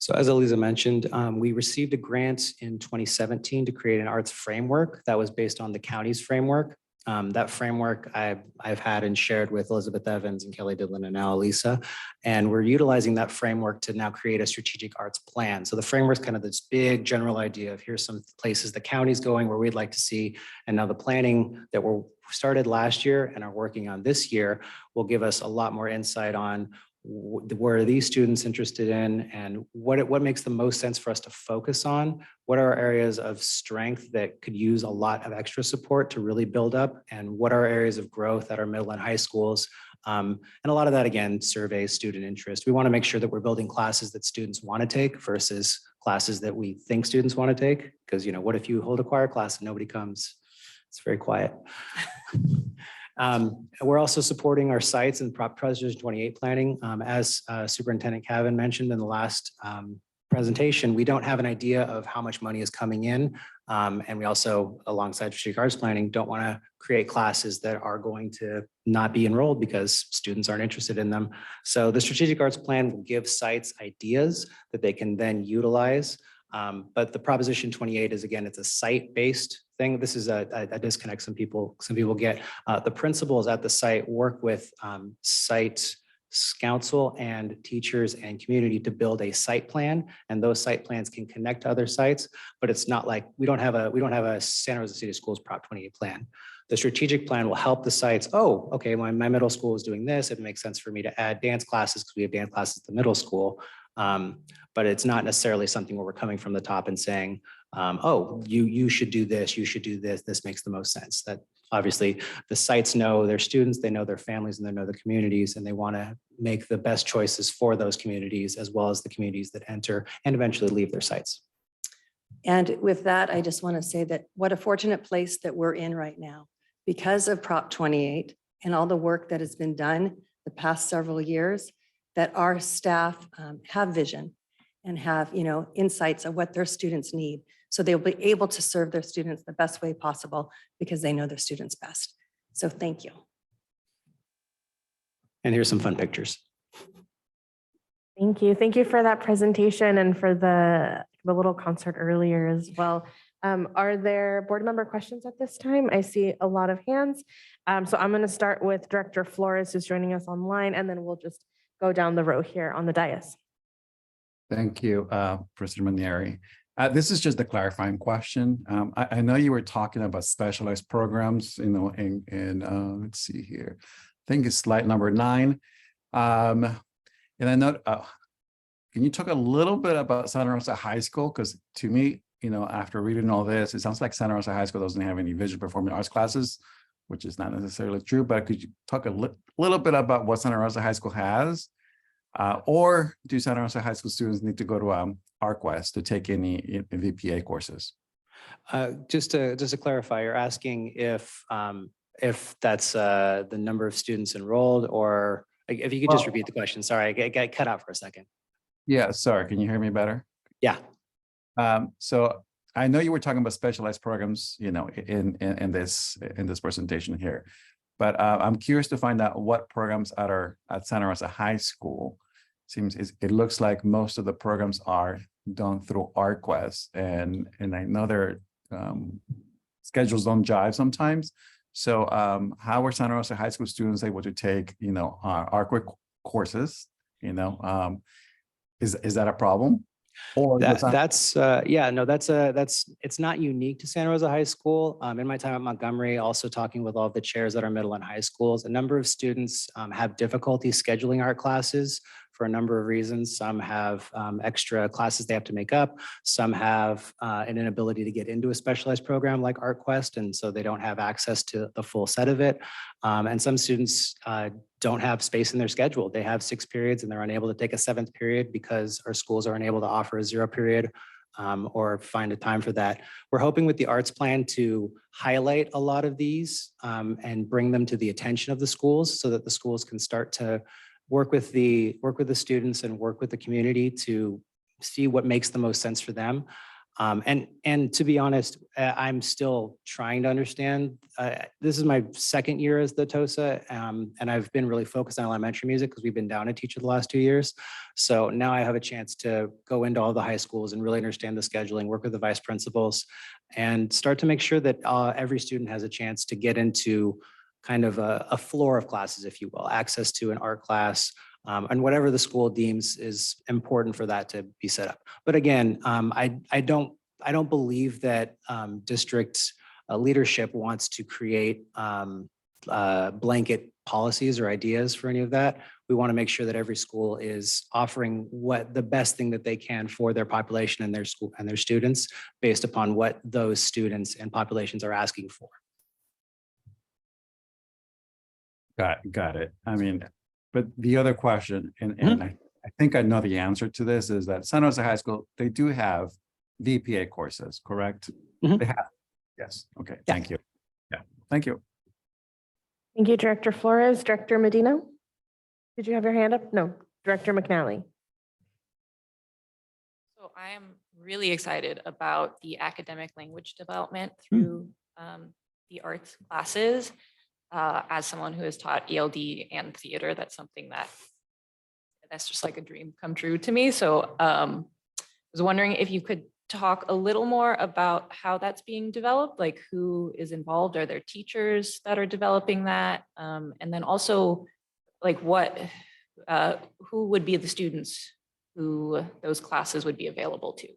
So as Eliza mentioned, we received a grant in 2017 to create an arts framework that was based on the county's framework. That framework I've had and shared with Elizabeth Evans and Kelly Didlin and now Elisa. And we're utilizing that framework to now create a strategic arts plan. So the framework is kind of this big general idea of here's some places the county's going where we'd like to see. And now the planning that we're started last year and are working on this year will give us a lot more insight on where are these students interested in and what makes the most sense for us to focus on? What are areas of strength that could use a lot of extra support to really build up? And what are areas of growth at our middle and high schools? And a lot of that, again, surveys student interest. We want to make sure that we're building classes that students want to take versus classes that we think students want to take. Because, what if you hold a choir class and nobody comes? It's very quiet. We're also supporting our sites and Prop Preservation 28 planning. As Superintendent Cavan mentioned in the last presentation, we don't have an idea of how much money is coming in. And we also, alongside strategic arts planning, don't want to create classes that are going to not be enrolled because students aren't interested in them. So the strategic arts plan will give sites ideas that they can then utilize. But the Proposition 28 is, again, it's a site-based thing. This is a disconnect some people get. The principals at the site work with site council and teachers and community to build a site plan, and those site plans can connect to other sites. But it's not like we don't have a Santa Rosa City Schools Prop 28 plan. The strategic plan will help the sites. Oh, okay, my middle school is doing this. It makes sense for me to add dance classes because we have dance classes at the middle school. But it's not necessarily something where we're coming from the top and saying, oh, you should do this, you should do this. This makes the most sense. That obviously the sites know their students, they know their families, and they know the communities, and they want to make the best choices for those communities as well as the communities that enter and eventually leave their sites. And with that, I just want to say that what a fortunate place that we're in right now because of Prop 28 and all the work that has been done the past several years, that our staff have vision and have, insights of what their students need. So they'll be able to serve their students the best way possible because they know their students best. So thank you. And here's some fun pictures. Thank you. Thank you for that presentation and for the little concert earlier as well. Are there board member questions at this time? I see a lot of hands. So I'm going to start with Director Flores, who's joining us online, and then we'll just go down the row here on the dais. Thank you, President Manieri. This is just a clarifying question. I know you were talking about specialized programs, and let's see here. I think it's slide number 9. And I know, can you talk a little bit about Santa Rosa High School? Because to me, after reading all this, it sounds like Santa Rosa High School doesn't have any visual performing arts classes, which is not necessarily true, but could you talk a little bit about what Santa Rosa High School has? Or do Santa Rosa High School students need to go to ArcWest to take any VPA courses? Just to clarify, you're asking if that's the number of students enrolled, or if you could just repeat the question. Sorry, I got cut out for a second. Yeah, sorry. Can you hear me better? Yeah. So I know you were talking about specialized programs, in this presentation here, but I'm curious to find out what programs at Santa Rosa High School. It looks like most of the programs are done through ArcWest, and I know their schedules don't jive sometimes. So how are Santa Rosa High School students able to take ArcWest courses? Is that a problem? Or it's not unique to Santa Rosa High School. In my time at Montgomery, also talking with all the chairs at our middle and high schools, a number of students have difficulty scheduling art classes for a number of reasons. Some have extra classes they have to make up. Some have an inability to get into a specialized program like ArtQuest, and so they don't have access to the full set of it. And some students don't have space in their schedule. They have 6 periods and they're unable to take a 7th period because our schools are unable to offer a 0 period or find a time for that. We're hoping with the arts plan to highlight a lot of these and bring them to the attention of the schools so that the schools can start to work with the students and work with the community to see what makes the most sense for them. And to be honest, I'm still trying to understand. This is my second year as the TOSA, and I've been really focused on elementary music because we've been down a teacher the last 2 years. So now I have a chance to go into all the high schools and really understand the scheduling, work with the vice principals, and start to make sure that every student has a chance to get into kind of a floor of classes, if you will, access to an art class, and whatever the school deems is important for that to be set up. But again, I don't believe that district leadership wants to create blanket policies or ideas for any of that. We want to make sure that every school is offering what the best thing that they can for their population and their school and their students based upon what those students and populations are asking for. Got it. I mean, but the other question, and I think I know the answer to this, is that San Jose High School, they do have VPA courses, correct? They have. Yes. Okay. Thank you. Yeah. Thank you. Thank you, Director Flores. Director Medina, did you have your hand up? No. Director McNally. So I am really excited about the academic language development through the arts classes. As someone who has taught ELD and theater, that's something that's just like a dream come true to me. So I was wondering if you could talk a little more about how that's being developed, like who is involved, are there teachers that are developing that? And then also like who would be the students who those classes would be available to?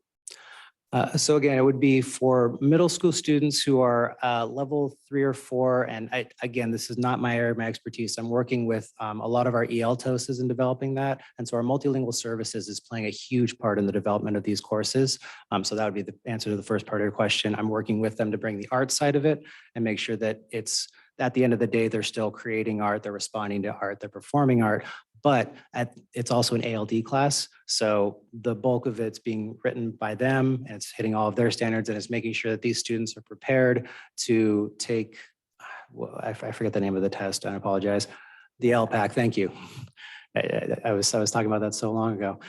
So again, it would be for middle school students who are level 3 or 4. And again, this is not my area of my expertise. I'm working with a lot of our EL TOSAs in developing that. And so our multilingual services is playing a huge part in the development of these courses. So that would be the answer to the first part of your question. I'm working with them to bring the art side of it and make sure that it's at the end of the day, they're still creating art, they're responding to art, they're performing art, but it's also an ALD class. So the bulk of it's being written by them and it's hitting all of their standards and it's making sure that these students are prepared to take, well, I forget the name of the test, I apologize. The LPAC, thank you. I was talking about that so long ago.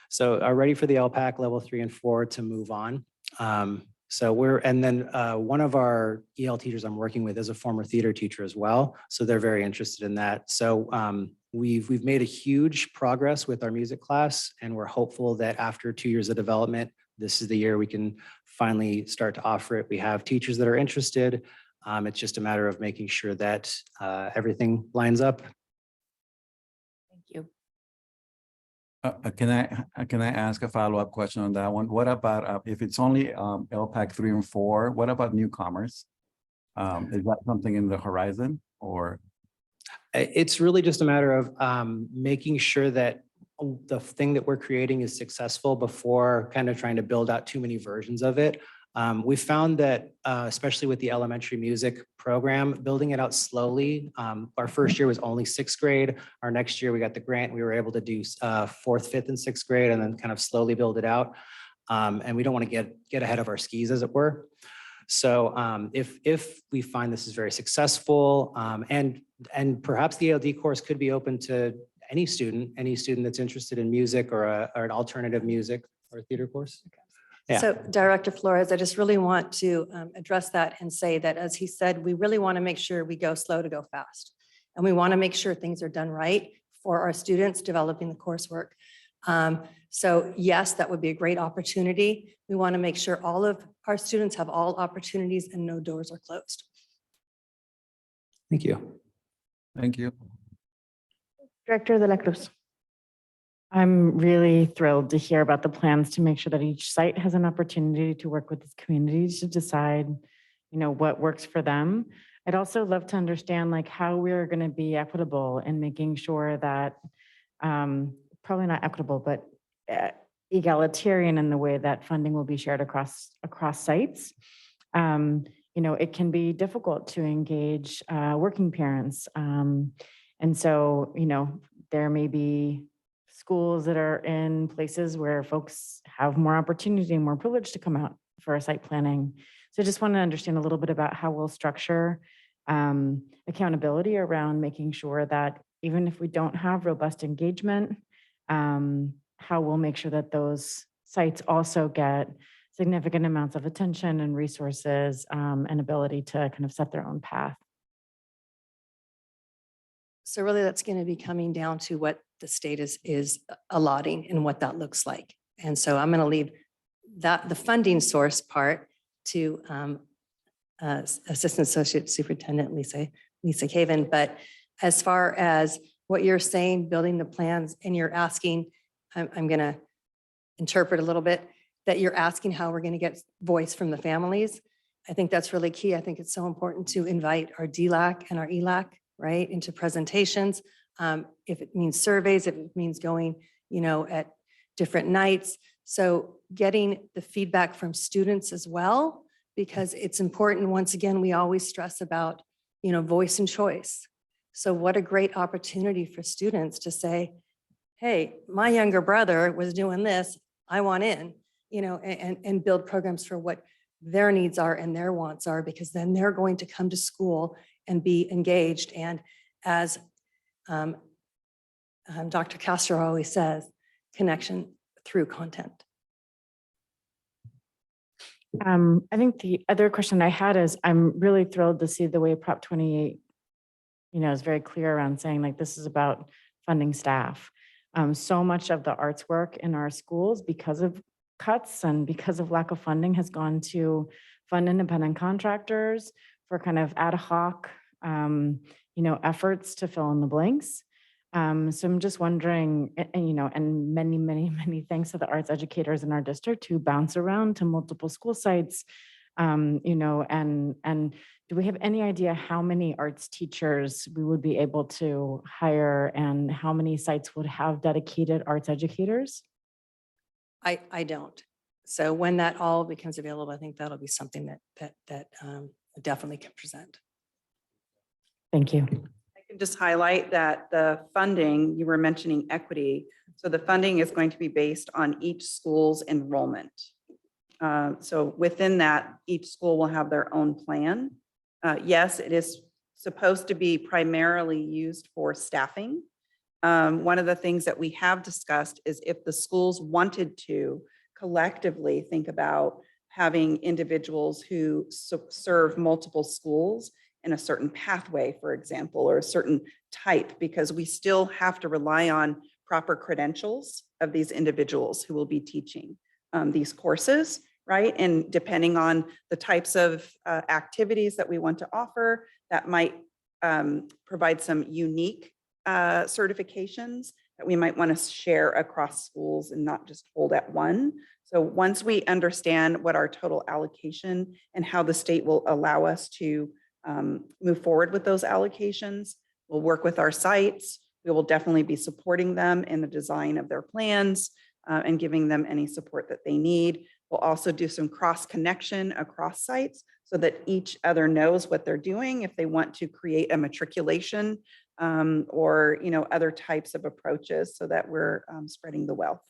So are ready for the LPAC level 3 and 4 to move on. And then one of our EL teachers I'm working with is a former theater teacher as well. So they're very interested in that. So we've made a huge progress with our music class, and we're hopeful that after 2 years of development, this is the year we can finally start to offer it. We have teachers that are interested. It's just a matter of making sure that everything lines up. Thank you. Can I ask a follow-up question on that one? What about if it's only LPAC 3 and 4? What about newcomers? Is that something in the horizon, or? It's really just a matter of making sure that the thing that we're creating is successful before kind of trying to build out too many versions of it. We found that, especially with the elementary music program, building it out slowly. Our first year was only 6th grade. Our next year we got the grant. We were able to do 4th, 5th, and 6th grade, and then kind of slowly build it out. And we don't want to get ahead of our skis, as it were. So if we find this is very successful, and perhaps the ALD course could be open to any student that's interested in music or an alternative music or theater course. Yeah. So Director Flores, I just really want to address that and say that, as he said, we really want to make sure we go slow to go fast. And we want to make sure things are done right for our students developing the coursework. So yes, that would be a great opportunity. We want to make sure all of our students have all opportunities and no doors are closed. Thank you. Thank you. Director De La Cruz. I'm really thrilled to hear about the plans to make sure that each site has an opportunity to work with its communities to decide, what works for them. I'd also love to understand how we're going to be equitable in making sure that, probably not equitable, but egalitarian in the way that funding will be shared across sites. It can be difficult to engage working parents. And so, there may be schools that are in places where folks have more opportunity and more privilege to come out for site planning. So I just want to understand a little bit about how we'll structure accountability around making sure that even if we don't have robust engagement, how we'll make sure that those sites also get significant amounts of attention and resources and ability to kind of set their own path. So really, that's going to be coming down to what the state is allotting and what that looks like. And so I'm going to leave the funding source part to Assistant Associate Superintendent Lisa Caven. But as far as what you're saying, building the plans, and you're asking, I'm going to interpret a little bit, that you're asking how we're going to get voice from the families. I think that's really key. I think it's so important to invite our DLAC and our ELAC, right, into presentations. If it means surveys, if it means going, at different nights. So getting the feedback from students as well, because it's important. Once again, we always stress about, voice and choice. So what a great opportunity for students to say, hey, my younger brother was doing this, I want in, and build programs for what their needs are and their wants are, because then they're going to come to school and be engaged. And as Dr. Castro always says, connection through content. I think the other question I had is, I'm really thrilled to see the way Prop 28, is very clear around saying like, this is about funding staff. So much of the arts work in our schools, because of cuts and because of lack of funding, has gone to fund independent contractors for kind of ad hoc, efforts to fill in the blanks. So I'm just wondering, and many, many, many thanks to the arts educators in our district who bounce around to multiple school sites, and do we have any idea how many arts teachers we would be able to hire and how many sites would have dedicated arts educators? I don't. So when that all becomes available, I think that'll be something that definitely can present. Thank you. I can just highlight that the funding, you were mentioning equity. So the funding is going to be based on each school's enrollment. So within that, each school will have their own plan. Yes, it is supposed to be primarily used for staffing. One of the things that we have discussed is if the schools wanted to collectively think about having individuals who serve multiple schools in a certain pathway, for example, or a certain type, because we still have to rely on proper credentials of these individuals who will be teaching these courses, right? And depending on the types of activities that we want to offer, that might provide some unique certifications that we might want to share across schools and not just hold at one. So once we understand what our total allocation and how the state will allow us to move forward with those allocations, we'll work with our sites. We will definitely be supporting them in the design of their plans and giving them any support that they need. We'll also do some cross connection across sites so that each other knows what they're doing if they want to create a matriculation or other types of approaches so that we're spreading the wealth.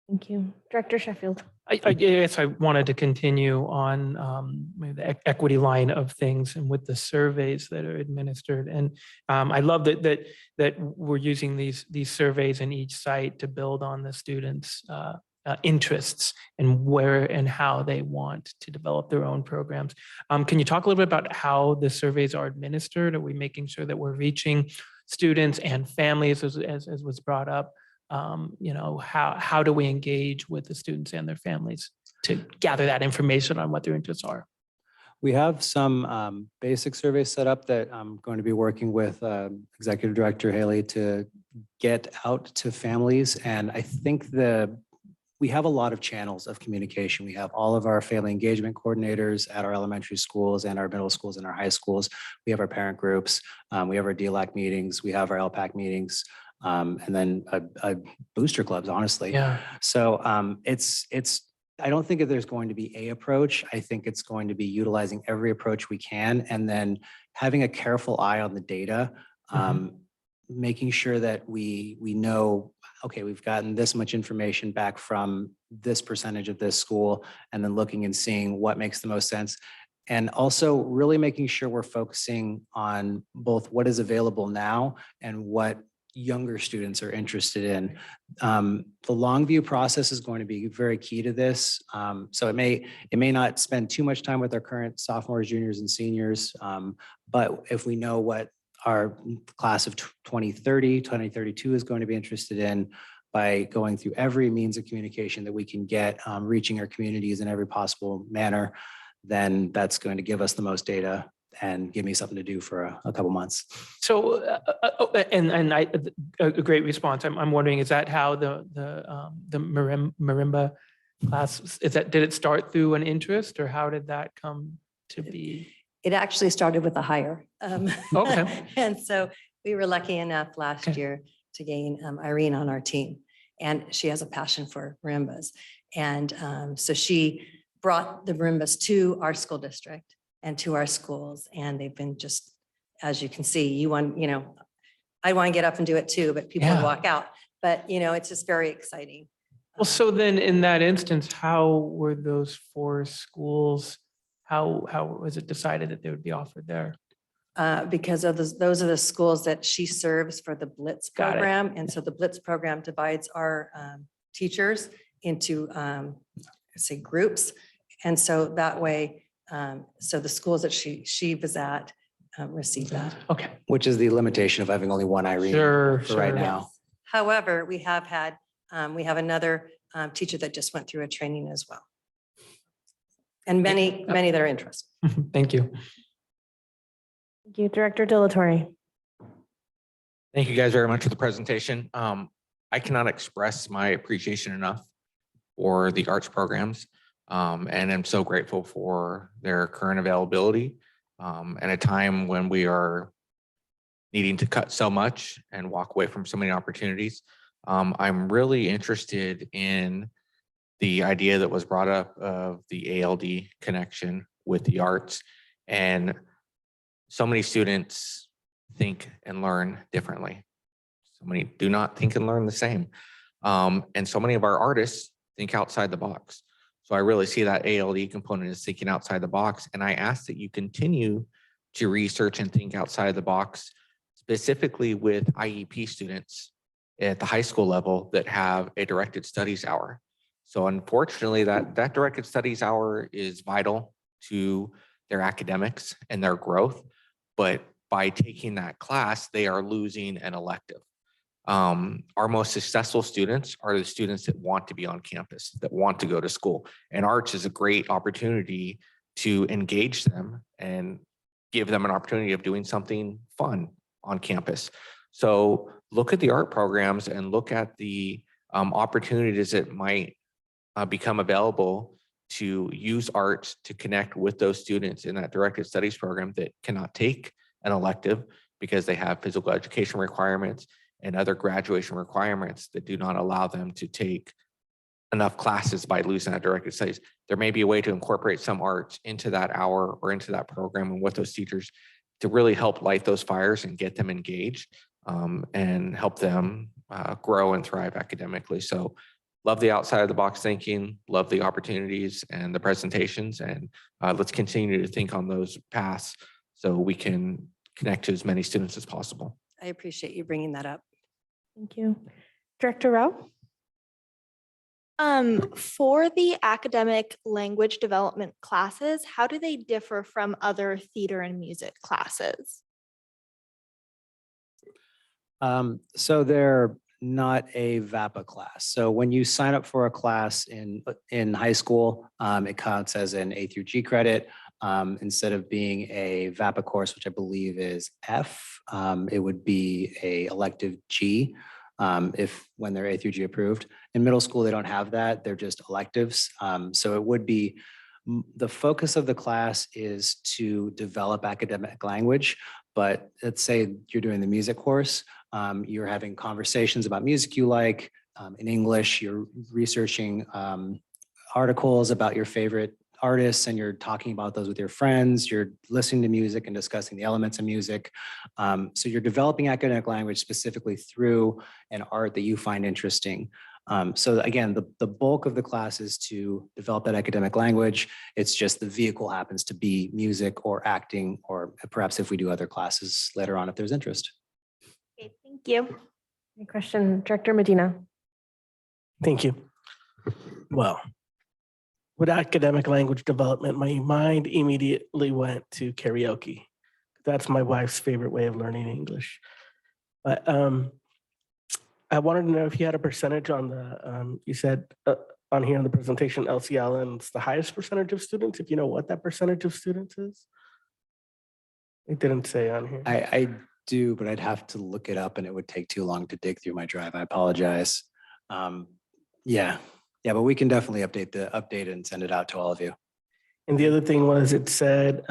Thank you. Director Sheffield. I guess I wanted to continue on maybe the equity line of things and with the surveys that are administered. And I love that we're using these surveys in each site to build on the students' interests and where and how they want to develop their own programs. Can you talk a little bit about how the surveys are administered? Are we making sure that we're reaching students and families as was brought up? How do we engage with the students and their families to gather that information on what their interests are? We have some basic surveys set up that I'm going to be working with Executive Director Haley to get out to families. And I think we have a lot of channels of communication. We have all of our family engagement coordinators at our elementary schools and our middle schools and our high schools. We have our parent groups. We have our DLAC meetings. We have our LPAC meetings. And then a booster clubs, honestly. Yeah. So I don't think that there's going to be a approach. I think it's going to be utilizing every approach we can, and then having a careful eye on the data, making sure that we know, okay, we've gotten this much information back from this percentage of this school, and then looking and seeing what makes the most sense. And also really making sure we're focusing on both what is available now and what younger students are interested in. The long view process is going to be very key to this. So it may not spend too much time with our current sophomores, juniors, and seniors. But if we know what our class of 2030, 2032 is going to be interested in, by going through every means of communication that we can get, reaching our communities in every possible manner, then that's going to give us the most data and give me something to do for a couple months. So, a great response. I'm wondering, is that how the marimba class, did it start through an interest, or how did that come to be? It actually started with a hire. Okay. And so we were lucky enough last Okay. year to gain Irene on our team. And she has a passion for marimbas. And so she brought the marimbas to our school district and to our schools. And they've been just, as you can see, I want to get up and do it too, but people would Yeah. walk out. But, it's just very exciting. Well, so then in that instance, how were those 4 schools, how was it decided that they would be offered there? Because of those are the schools that she serves for the Blitz Got it. program. And so the Blitz program divides our teachers into, say, groups. And so that way, so the schools that she was at received that. Okay. Which is the limitation of having only one Irene Sure, for right sure. now. However, we have another teacher that just went through a training as well. And many that are interested. Thank you. Thank you, Director Dillatore. Thank you guys very much for the presentation. I cannot express my appreciation enough for the arts programs. And I'm so grateful for their current availability at a time when we are needing to cut so much and walk away from so many opportunities. I'm really interested in the idea that was brought up of the ALD connection with the arts. And so many students think and learn differently. So many do not think and learn the same. And so many of our artists think outside the box. So I really see that ALD component as thinking outside the box. And I ask that you continue to research and think outside the box, specifically with IEP students at the high school level that have a directed studies hour. So unfortunately, that directed studies hour is vital to their academics and their growth. But by taking that class, they are losing an elective. Our most successful students are the students that want to be on campus, that want to go to school. And arts is a great opportunity to engage them and give them an opportunity of doing something fun on campus. So look at the art programs and look at the opportunities that might become available to use arts to connect with those students in that directed studies program that cannot take an elective because they have physical education requirements and other graduation requirements that do not allow them to take enough classes by losing that directed studies. There may be a way to incorporate some arts into that hour or into that program and with those teachers to really help light those fires and get them engaged and help them grow and thrive academically. So love the outside of the box thinking, love the opportunities and the presentations, and let's continue to think on those paths so we can connect to as many students as possible. I appreciate you bringing that up. Thank you. Director Rao? For the academic language development classes, how do they differ from other theater and music classes? So they're not a VAPA class. So when you sign up for a class in high school, it counts as an A through G credit. Instead of being a VAPA course, which I believe is F, it would be a elective G when they're A through G approved. In middle school, they don't have that. They're just electives. So it would be, the focus of the class is to develop academic language. But let's say you're doing the music course, you're having conversations about music you like in English, you're researching articles about your favorite artists and you're talking about those with your friends, you're listening to music and discussing the elements of music. So you're developing academic language specifically through an art that you find interesting. So again, the bulk of the class is to develop that academic language. It's just the vehicle happens to be music or acting, or perhaps if we do other classes later on, if there's interest. Okay, thank you. Any question, Director Medina? Thank you. Well, with academic language development, my mind immediately went to karaoke. That's my wife's favorite way of learning English. But I wanted to know if you had a percentage on the, you said on here in the presentation, LC Allen's the highest percentage of students, if you know what that percentage of students is? It didn't say on here. I do, but I'd have to look it up and it would take too long to dig through my drive. I apologize. Yeah, but we can definitely update it and send it out to all of you. And the other thing was it said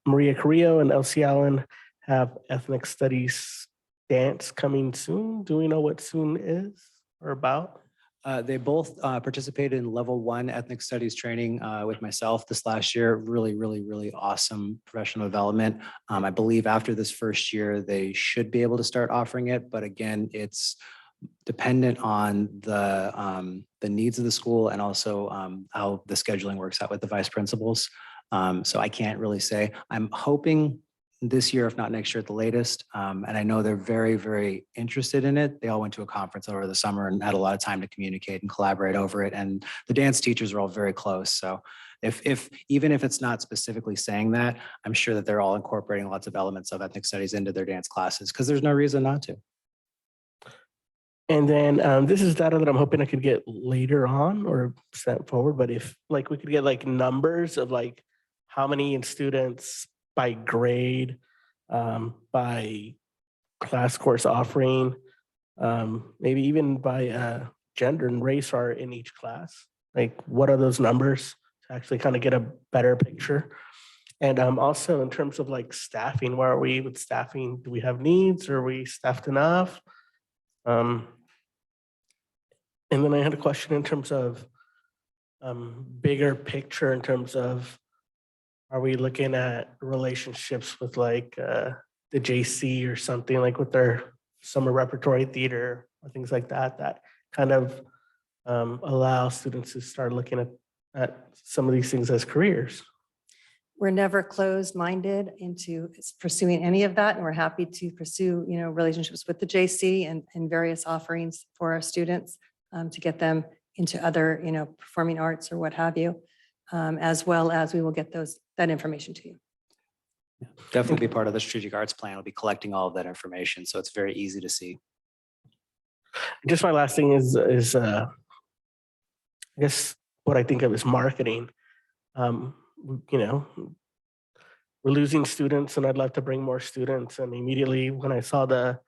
Maria Carrillo and LC Allen have ethnic studies dance coming soon. Do we know what soon is or about? They both participated in level 1 ethnic studies training with myself this last year. Really awesome professional development. I believe after this first year, they should be able to start offering it. But again, it's dependent on the needs of the school and also how the scheduling works out with the vice principals. So I can't really say. I'm hoping this year, if not next year at the latest. And I know they're very interested in it. They all went to a conference over the summer and had a lot of time to communicate and collaborate over it. And the dance teachers are all very close. So even if it's not specifically saying that, I'm sure that they're all incorporating lots of elements of ethnic studies into their dance classes because there's no reason not to. And then this is data that I'm hoping I could get later on or sent forward. But if like we could get like numbers of like how many students by grade, by class course offering, maybe even by gender and race are in each class. Like what are those numbers to actually kind of get a better picture? And also in terms of like staffing, where are we with staffing? Do we have needs? Are we staffed enough? And then I had a question in terms of bigger picture in terms of, are we looking at relationships with like the JC or something like with their summer repertory theater or things like that, that kind of allow students to start looking at some of these things as careers? We're never closed-minded into pursuing any of that, and we're happy to pursue, relationships with the JC and various offerings for our students to get them into other, performing arts or what have you, as well as we will get that information to you. Definitely be part of the strategic arts plan. We'll be collecting all of that information, so it's very easy to see. Just my last thing is I guess what I think of as marketing. We're losing students, and I'd love to bring more students. And immediately when I saw the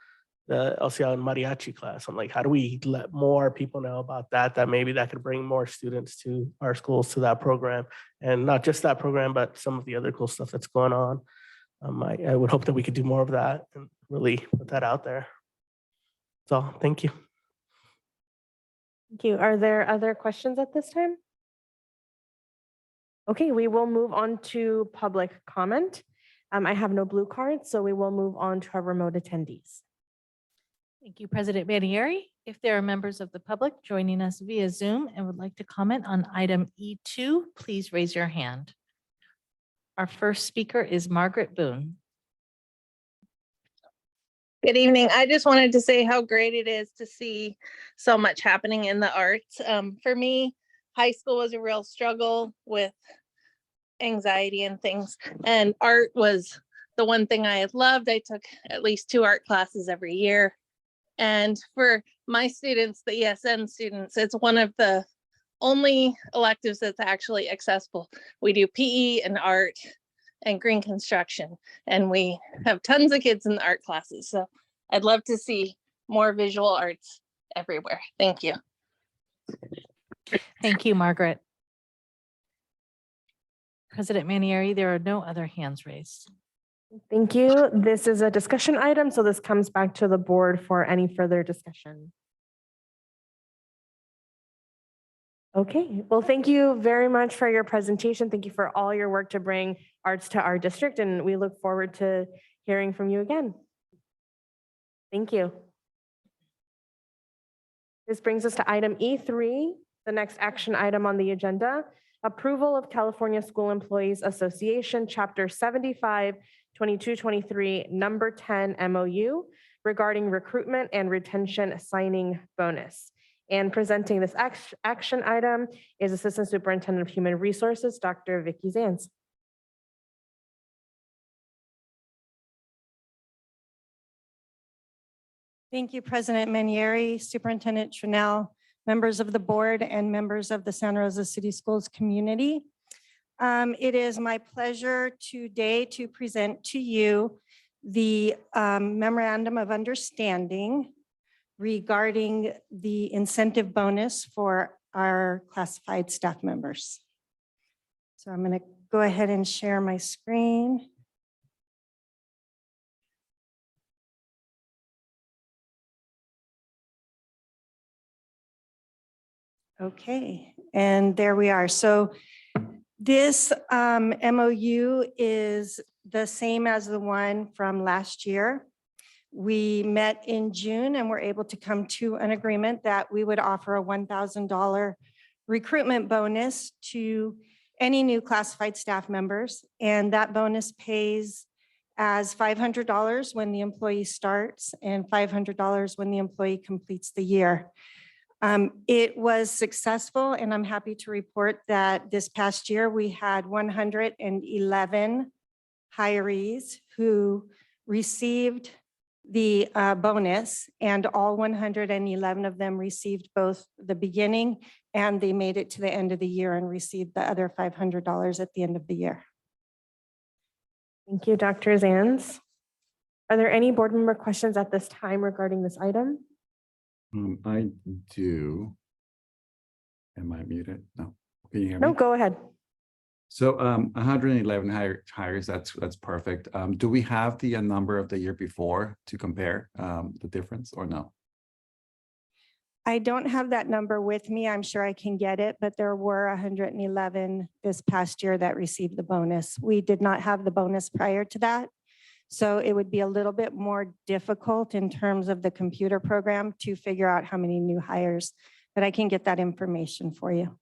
LCL and mariachi class, I'm like, how do we let more people know about that? That maybe that could bring more students to our schools to that program, and not just that program, but some of the other cool stuff that's going on. I would hope that we could do more of that and really put that out there. So thank you. Thank you. Are there other questions at this time? Okay, we will move on to public comment. I have no blue cards, so we will move on to our remote attendees. Thank you, President Manieri. If there are members of the public joining us via Zoom and would like to comment on item E2, please raise your hand. Our first speaker is Margaret Boone. Good evening. I just wanted to say how great it is to see so much happening in the arts. For me, high school was a real struggle with anxiety and things, and art was the one thing I had loved. I took at least 2 art classes every year. And for my students, the ESN students, it's one of the only electives that's actually accessible. We do PE and art and green construction, and we have tons of kids in the art classes. So I'd love to see more visual arts everywhere. Thank you. Thank you, Margaret. President Manieri, there are no other hands raised. Thank you. This is a discussion item, so this comes back to the board for any further discussion. Okay, well, thank you very much for your presentation. Thank you for all your work to bring arts to our district, and we look forward to hearing from you again. Thank you. This brings us to item E3, the next action item on the agenda, approval of California School Employees Association, Chapter 75, 22-23, number 10 MOU regarding recruitment and retention signing bonus. And presenting this action item is Assistant Superintendent of Human Resources, Dr. Vicky Zanz. Thank you, President Manieri, Superintendent Chanel, members of the board, and members of the Santa Rosa City Schools community. It is my pleasure today to present to you the memorandum of understanding regarding the incentive bonus for our classified staff members. So I'm going to go ahead and share my screen. Okay, and there we are. So this MOU is the same as the one from last year. We met in June and were able to come to an agreement that we would offer a $1,000 recruitment bonus to any new classified staff members. And that bonus pays as $500 when the employee starts and $500 when the employee completes the year. It was successful, and I'm happy to report that this past year we had 111 hirees who received the bonus, and all 111 of them received both the beginning and they made it to the end of the year and received the other $500 at the end of the year. Thank you, Dr. Zanz. Are there any board member questions at this time regarding this item? I do. Am I muted? No. Can you hear me? No, go ahead. So 111 hires, that's perfect. Do we have the number of the year before to compare the difference or no? I don't have that number with me. I'm sure I can get it, but there were 111 this past year that received the bonus. We did not have the bonus prior to that. So it would be a little bit more difficult in terms of the computer program to figure out how many new hires, but I can get that information for you.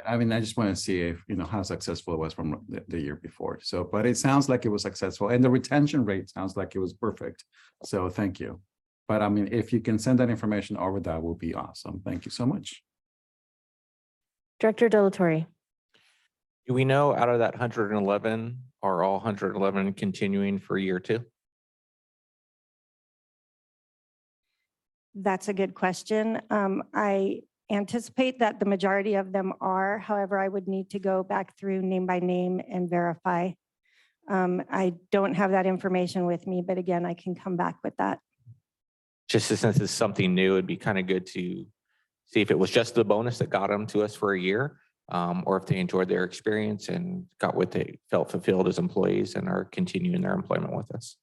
I mean, I just want to see if, how successful it was from the year before. So, but it sounds like it was successful and the retention rate sounds like it was perfect. So thank you. But I mean, if you can send that information over, that will be awesome. Thank you so much. Director Delatorre. Do we know out of that 111, are all 111 continuing for year 2? That's a good question. I anticipate that the majority of them are. However, I would need to go back through name by name and verify. I don't have that information with me, but again, I can come back with that. Just since it's something new, it'd be kind of good to see if it was just the bonus that got them to us for a year, or if they enjoyed their experience and got what they felt fulfilled as employees and are continuing their employment with us.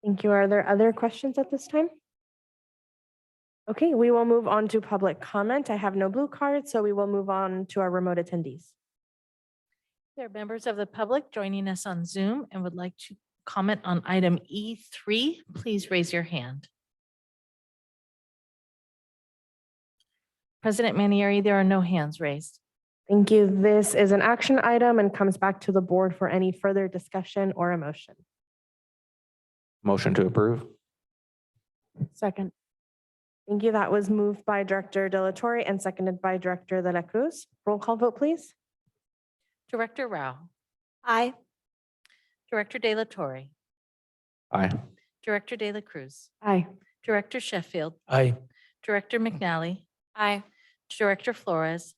Thank you. Are there other questions at this time? Okay, we will move on to public comment. I have no blue cards, so we will move on to our remote attendees. There are members of the public joining us on Zoom and would like to comment on item E3. Please raise your hand. President Manieri, there are no hands raised. Thank you. This is an action item and comes back to the board for any further discussion or a motion. Motion to approve. Second. Thank you. That was moved by Director Delatorre and seconded by Director De La Cruz. Roll call vote, please. Director Rao. Aye. Director De La Torre. Aye. Director De La Cruz. Aye. Director Sheffield. Aye. Director McNally. Aye. Director Flores.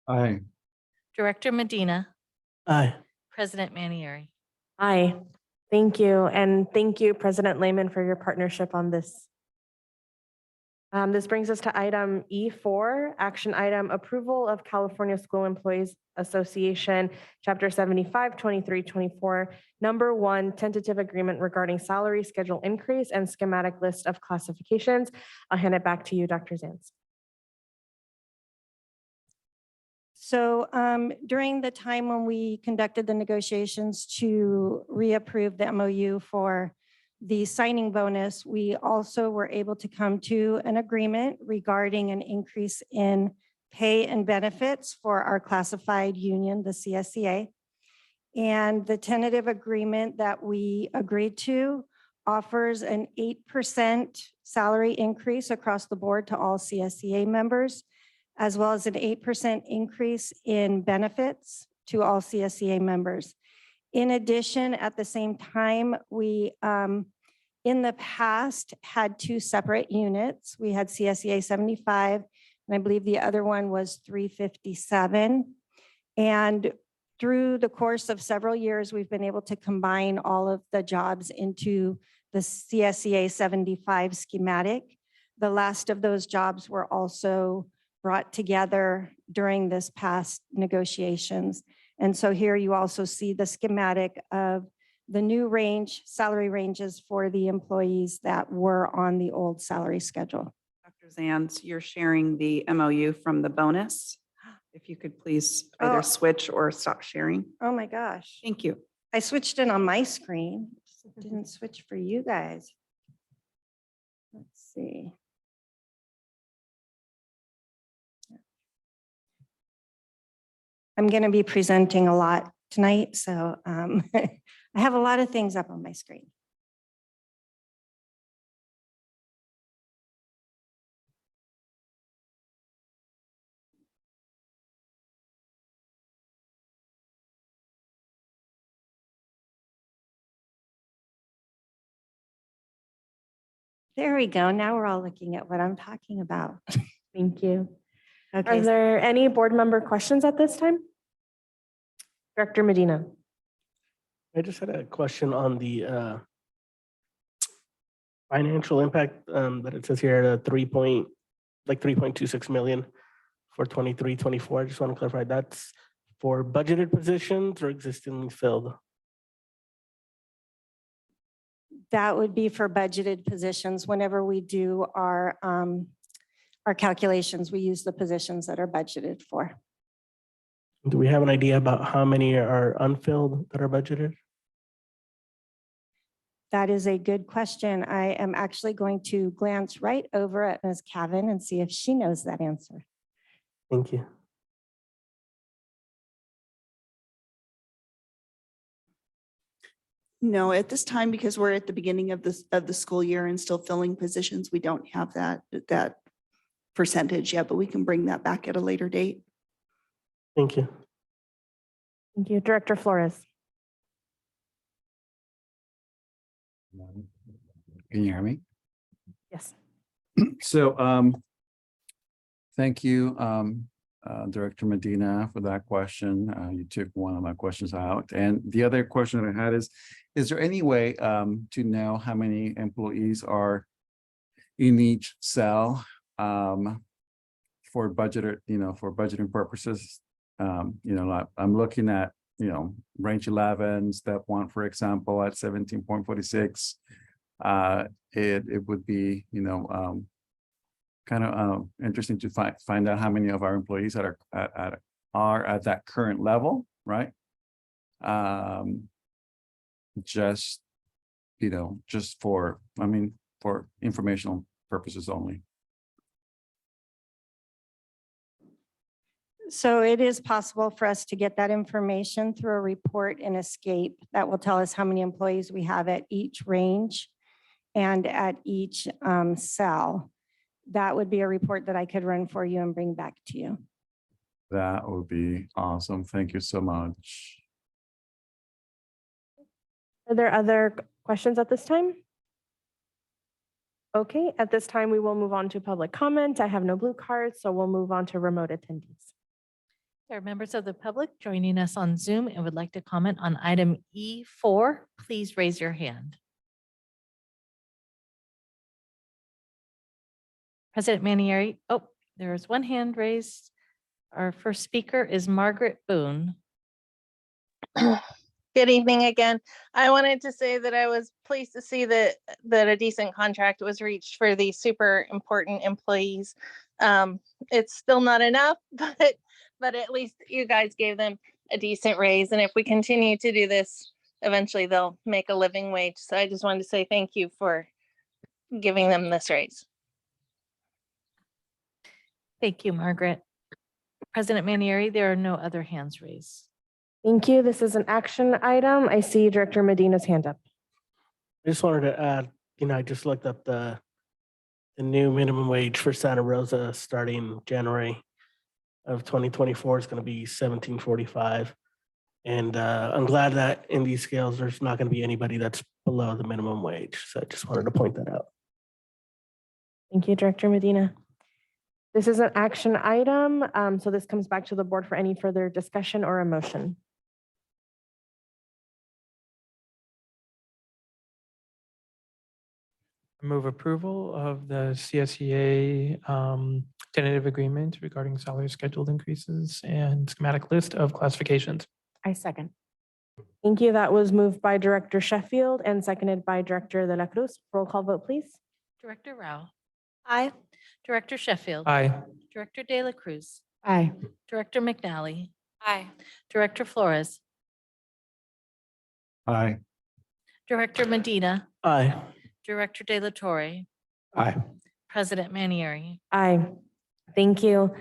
Aye. Director Medina. Aye. President Manieri. Aye. Thank you. And thank you, President Lehman, for your partnership on this. This brings us to item E4, action item approval of California School Employees Association, Chapter 75, 23, 24, number 1, tentative agreement regarding salary schedule increase and schematic list of classifications. I'll hand it back to you, Dr. Zanz. So during the time when we conducted the negotiations to reapprove the MOU for the signing bonus, we also were able to come to an agreement regarding an increase in pay and benefits for our classified union, the CSCA. And the tentative agreement that we agreed to offers an 8% salary increase across the board to all CSEA members, as well as an 8% increase in benefits to all CSEA members. In addition, at the same time, we in the past had two separate units. We had CSEA 75, and I believe the other one was 357. And through the course of several years, we've been able to combine all of the jobs into the CSEA 75 schematic. The last of those jobs were also brought together during this past negotiations. And so here you also see the schematic of the new salary ranges for the employees that were on the old salary schedule. Dr. Zanz, you're sharing the MOU from the bonus. If you could please either switch or stop sharing. Oh my gosh. Thank you. I switched it on my screen. It didn't switch for you guys. Let's see. I'm going to be presenting a lot tonight, so I have a lot of things up on my screen. There we go. Now we're all looking at what I'm talking about. Thank you. Okay. Are there any board member questions at this time? Director Medina. I just had a question on the financial impact that it says here at 3.26 million for 23-24. I just want to clarify, that's for budgeted positions or existingly filled? That would be for budgeted positions. Whenever we do our calculations, we use the positions that are budgeted for. Do we have an idea about how many are unfilled that are budgeted? That is a good question. I am actually going to glance right over at Ms. Cavan and see if she knows that answer. Thank you. No, at this time, because we're at the beginning of the school year and still filling positions, we don't have that percentage yet, but we can bring that back at a later date. Thank you. Thank you. Director Flores. Can you hear me? Yes. So thank you, Director Medina, for that question. You took one of my questions out. And the other question that I had is there any way to know how many employees are in each cell for budgeted, for budgeting purposes? I'm looking at, range 11, step 1, for example, at 17.46. It would be, kind of interesting to find out how many of our employees that are at that current level, right? Just for informational purposes only. So it is possible for us to get that information through a report in Escape that will tell us how many employees we have at each range and at each cell. That would be a report that I could run for you and bring back to you. That would be awesome. Thank you so much. Are there other questions at this time? Okay, at this time, we will move on to public comment. I have no blue cards, so we'll move on to remote attendees. There are members of the public joining us on Zoom and would like to comment on item E4. Please raise your hand. President Manieri, oh, there is one hand raised. Our first speaker is Margaret Boone. Good evening again. I wanted to say that I was pleased to see that a decent contract was reached for these super important employees. It's still not enough, but at least you guys gave them a decent raise. And if we continue to do this, eventually they'll make a living wage. So I just wanted to say thank you for giving them this raise. Thank you, Margaret. President Manieri, there are no other hands raised. Thank you. This is an action item. I see Director Medina's hand up. I just wanted to add, I just looked up the new minimum wage for Santa Rosa starting January of 2024 is going to be $17.45. And I'm glad that in these scales, there's not going to be anybody that's below the minimum wage. So I just wanted to point that out. Thank you, Director Medina. This is an action item, so this comes back to the board for any further discussion or a motion. Move approval of the CSEA tentative agreement regarding salary scheduled increases and schematic list of classifications. I second. Thank you. That was moved by Director Sheffield and seconded by Director De La Cruz. Roll call vote, please. Director Rao, Aye. Director Sheffield. Aye. Director De La Cruz, Aye. Director McNally, Aye. Director Flores, Aye. Director Medina, Aye. Director De La Torre, Aye. President Manieri. Aye. Thank you.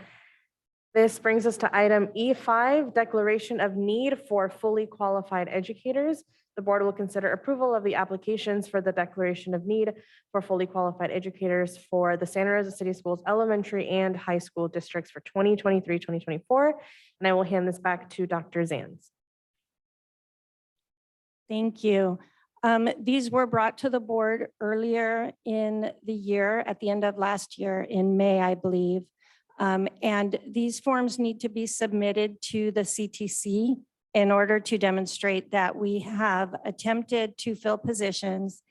This brings us to item E5, Declaration of Need for Fully Qualified Educators. The board will consider approval of the applications for the Declaration of Need for Fully Qualified Educators for the Santa Rosa City Schools elementary and high school districts for 2023-2024. And I will hand this back to Dr. Zanz. Thank you. These were brought to the board earlier in the year, at the end of last year in May, I believe. And these forms need to be submitted to the CTC in order to demonstrate that we have attempted to fill positions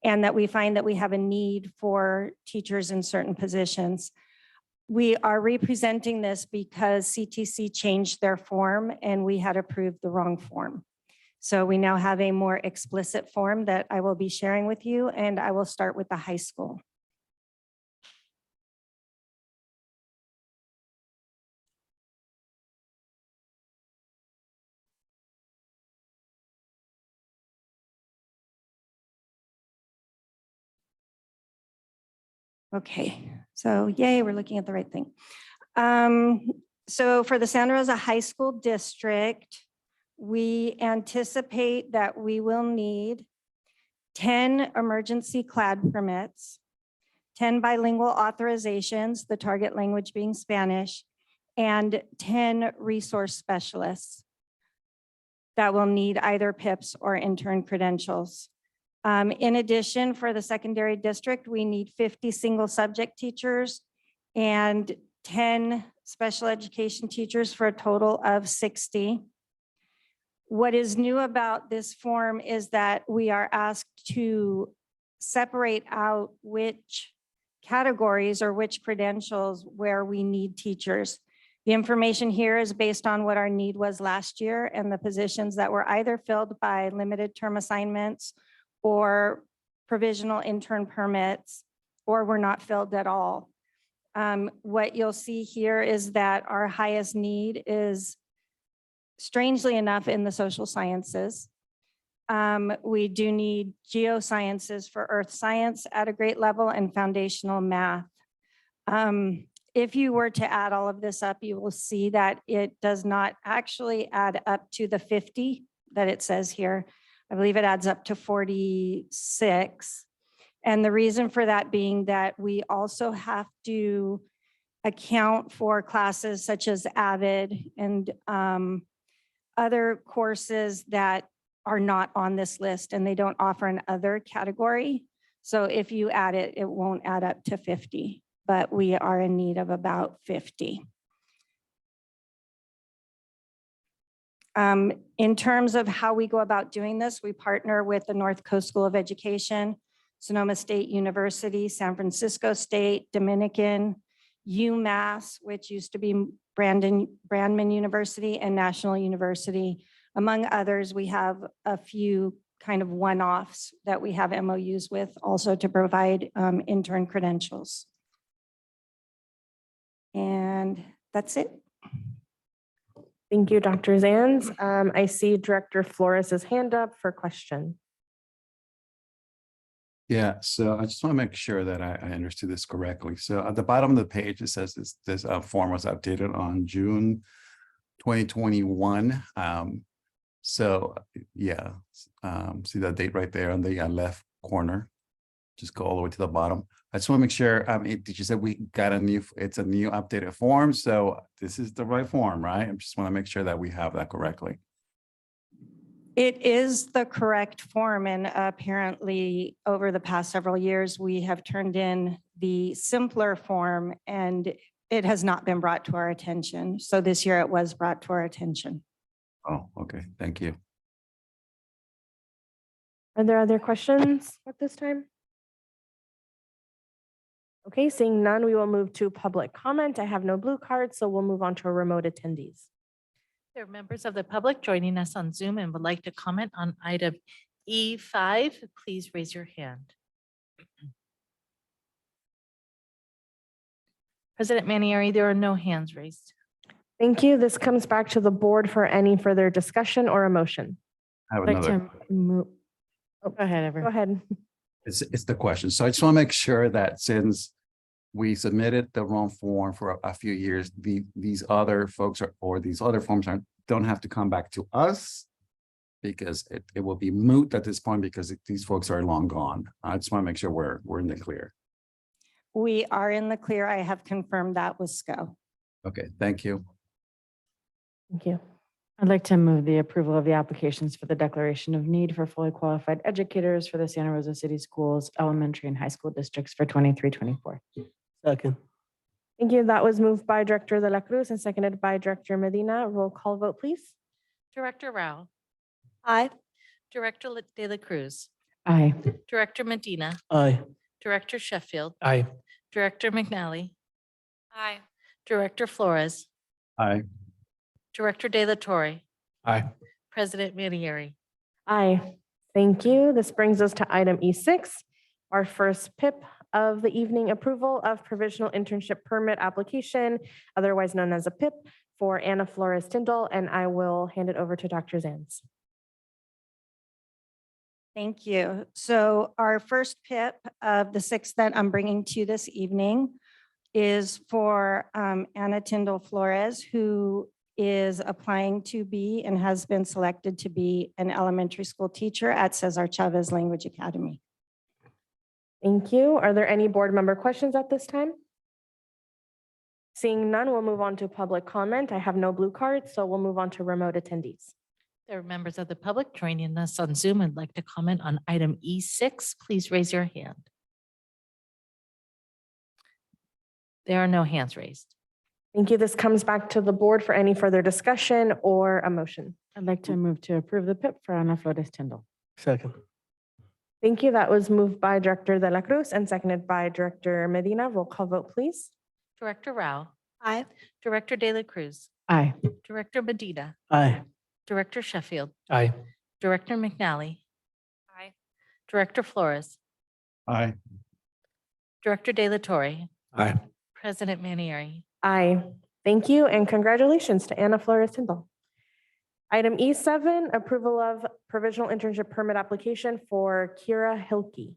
and that we find that we have a need for teachers in certain positions. We are representing this because CTC changed their form and we had approved the wrong form. So we now have a more explicit form that I will be sharing with you, and I will start with the high school. Okay, so yay, we're looking at the right thing. So for the Santa Rosa High School District, we anticipate that we will need 10 emergency CLAD permits, 10 bilingual authorizations, the target language being Spanish, and 10 resource specialists that will need either PIPs or intern credentials. In addition, for the secondary district, we need 50 single subject teachers and 10 special education teachers for a total of 60. What is new about this form is that we are asked to separate out which categories or which credentials where we need teachers. The information here is based on what our need was last year and the positions that were either filled by limited term assignments or provisional intern permits, or were not filled at all. What you'll see here is that our highest need is, strangely enough, in the social sciences. We do need geosciences for earth science at a great level and foundational math. If you were to add all of this up, you will see that it does not actually add up to the 50 that it says here. I believe it adds up to 46. And the reason for that being that we also have to account for classes such as AVID and other courses that are not on this list and they don't offer an other category. So if you add it, it won't add up to 50, but we are in need of about 50. In terms of how we go about doing this, we partner with the North Coast School of Education, Sonoma State University, San Francisco State, Dominican, UMass, which used to be Brandman University, and National University. Among others, we have a few kind of one-offs that we have MOUs with also to provide intern credentials. And that's it. Thank you, Dr. Zanz. I see Director Flores' hand up for question. Yeah, so I just want to make sure that I understood this correctly. So at the bottom of the page, it says this form was updated on June 2021. So yeah, see that date right there on the left corner. Just go all the way to the bottom. I just want to make sure, did you say we got it's a new updated form? So this is the right form, right? I just want to make sure that we have that correctly. It is the correct form, and apparently over the past several years, we have turned in the simpler form and it has not been brought to our attention. So this year it was brought to our attention. Oh, okay. Thank you. Are there other questions at this time? Okay, seeing none, we will move to public comment. I have no blue cards, so we'll move on to remote attendees. There are members of the public joining us on Zoom and would like to comment on item E5. Please raise your hand. President Manieri, there are no hands raised. Thank you. This comes back to the board for any further discussion or a motion. I have I'd like another. to move. Oh, go ahead, Ever. Go ahead. It's the question. So I just want to make sure that since we submitted the wrong form for a few years, these other folks these other forms don't have to come back to us because it will be moot at this point because these folks are long gone. I just want to make sure we're in the clear. We are in the clear. I have confirmed that with SCO. Okay, thank you. Thank you. I'd like to move the approval of the applications for the declaration of need for fully qualified educators for the Santa Rosa City Schools, elementary and high school districts for 23-24. Second. Thank you. That was moved by Director De La Cruz and seconded by Director Medina. Roll call vote, please. Director Rao, Aye. Director De La Cruz, Aye. Director Medina, Aye. Director Sheffield, Aye. Director McNally, Aye. Director Flores, Aye. Director De La Torre, Aye. President Manieri. Aye. Thank you. This brings us to item E6, our first PIP of the evening, approval of provisional internship permit application, otherwise known as a PIP, for Anna Flores Tyndall, and I will hand it over to Dr. Zanz. Thank you. So our first PIP of the 6 that I'm bringing to you this evening is for Anna Tyndall Flores, who is applying to be and has been selected to be an elementary school teacher at Cesar Chavez Language Academy. Thank you. Are there any board member questions at this time? Seeing none, we'll move on to public comment. I have no blue cards, so we'll move on to remote attendees. There are members of the public joining us on Zoom and would like to comment on item E6. Please raise your hand. There are no hands raised. Thank you. This comes back to the board for any further discussion or a motion. I'd like to move to approve the PIP for Ana Flores Tyndall. Second. Thank you. That was moved by Director De La Cruz and seconded by Director Medina. Roll call vote, please. Director Rao, Aye. Director De La Cruz, Aye. Director Medina, Aye. Director Sheffield, Aye. Director McNally, Aye. Director Flores, Aye. Director De La Torre, Aye. President Manieri. Aye. Thank you and congratulations to Anna Flores Tyndall. Item E7, approval of provisional internship permit application for Kira Hilke.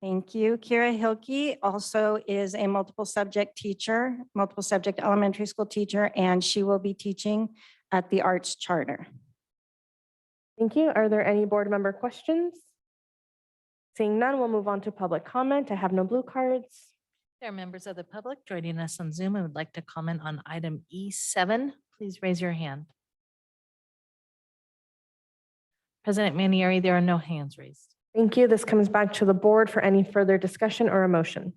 Thank you. Kira Hilke also is a multiple subject teacher, multiple subject elementary school teacher, and she will be teaching at the Arts Charter. Thank you. Are there any board member questions? Seeing none, we'll move on to public comment. I have no blue cards. There are members of the public joining us on Zoom and would like to comment on item E7. Please raise your hand. President Manieri, there are no hands raised. Thank you. This comes back to the board for any further discussion or a motion.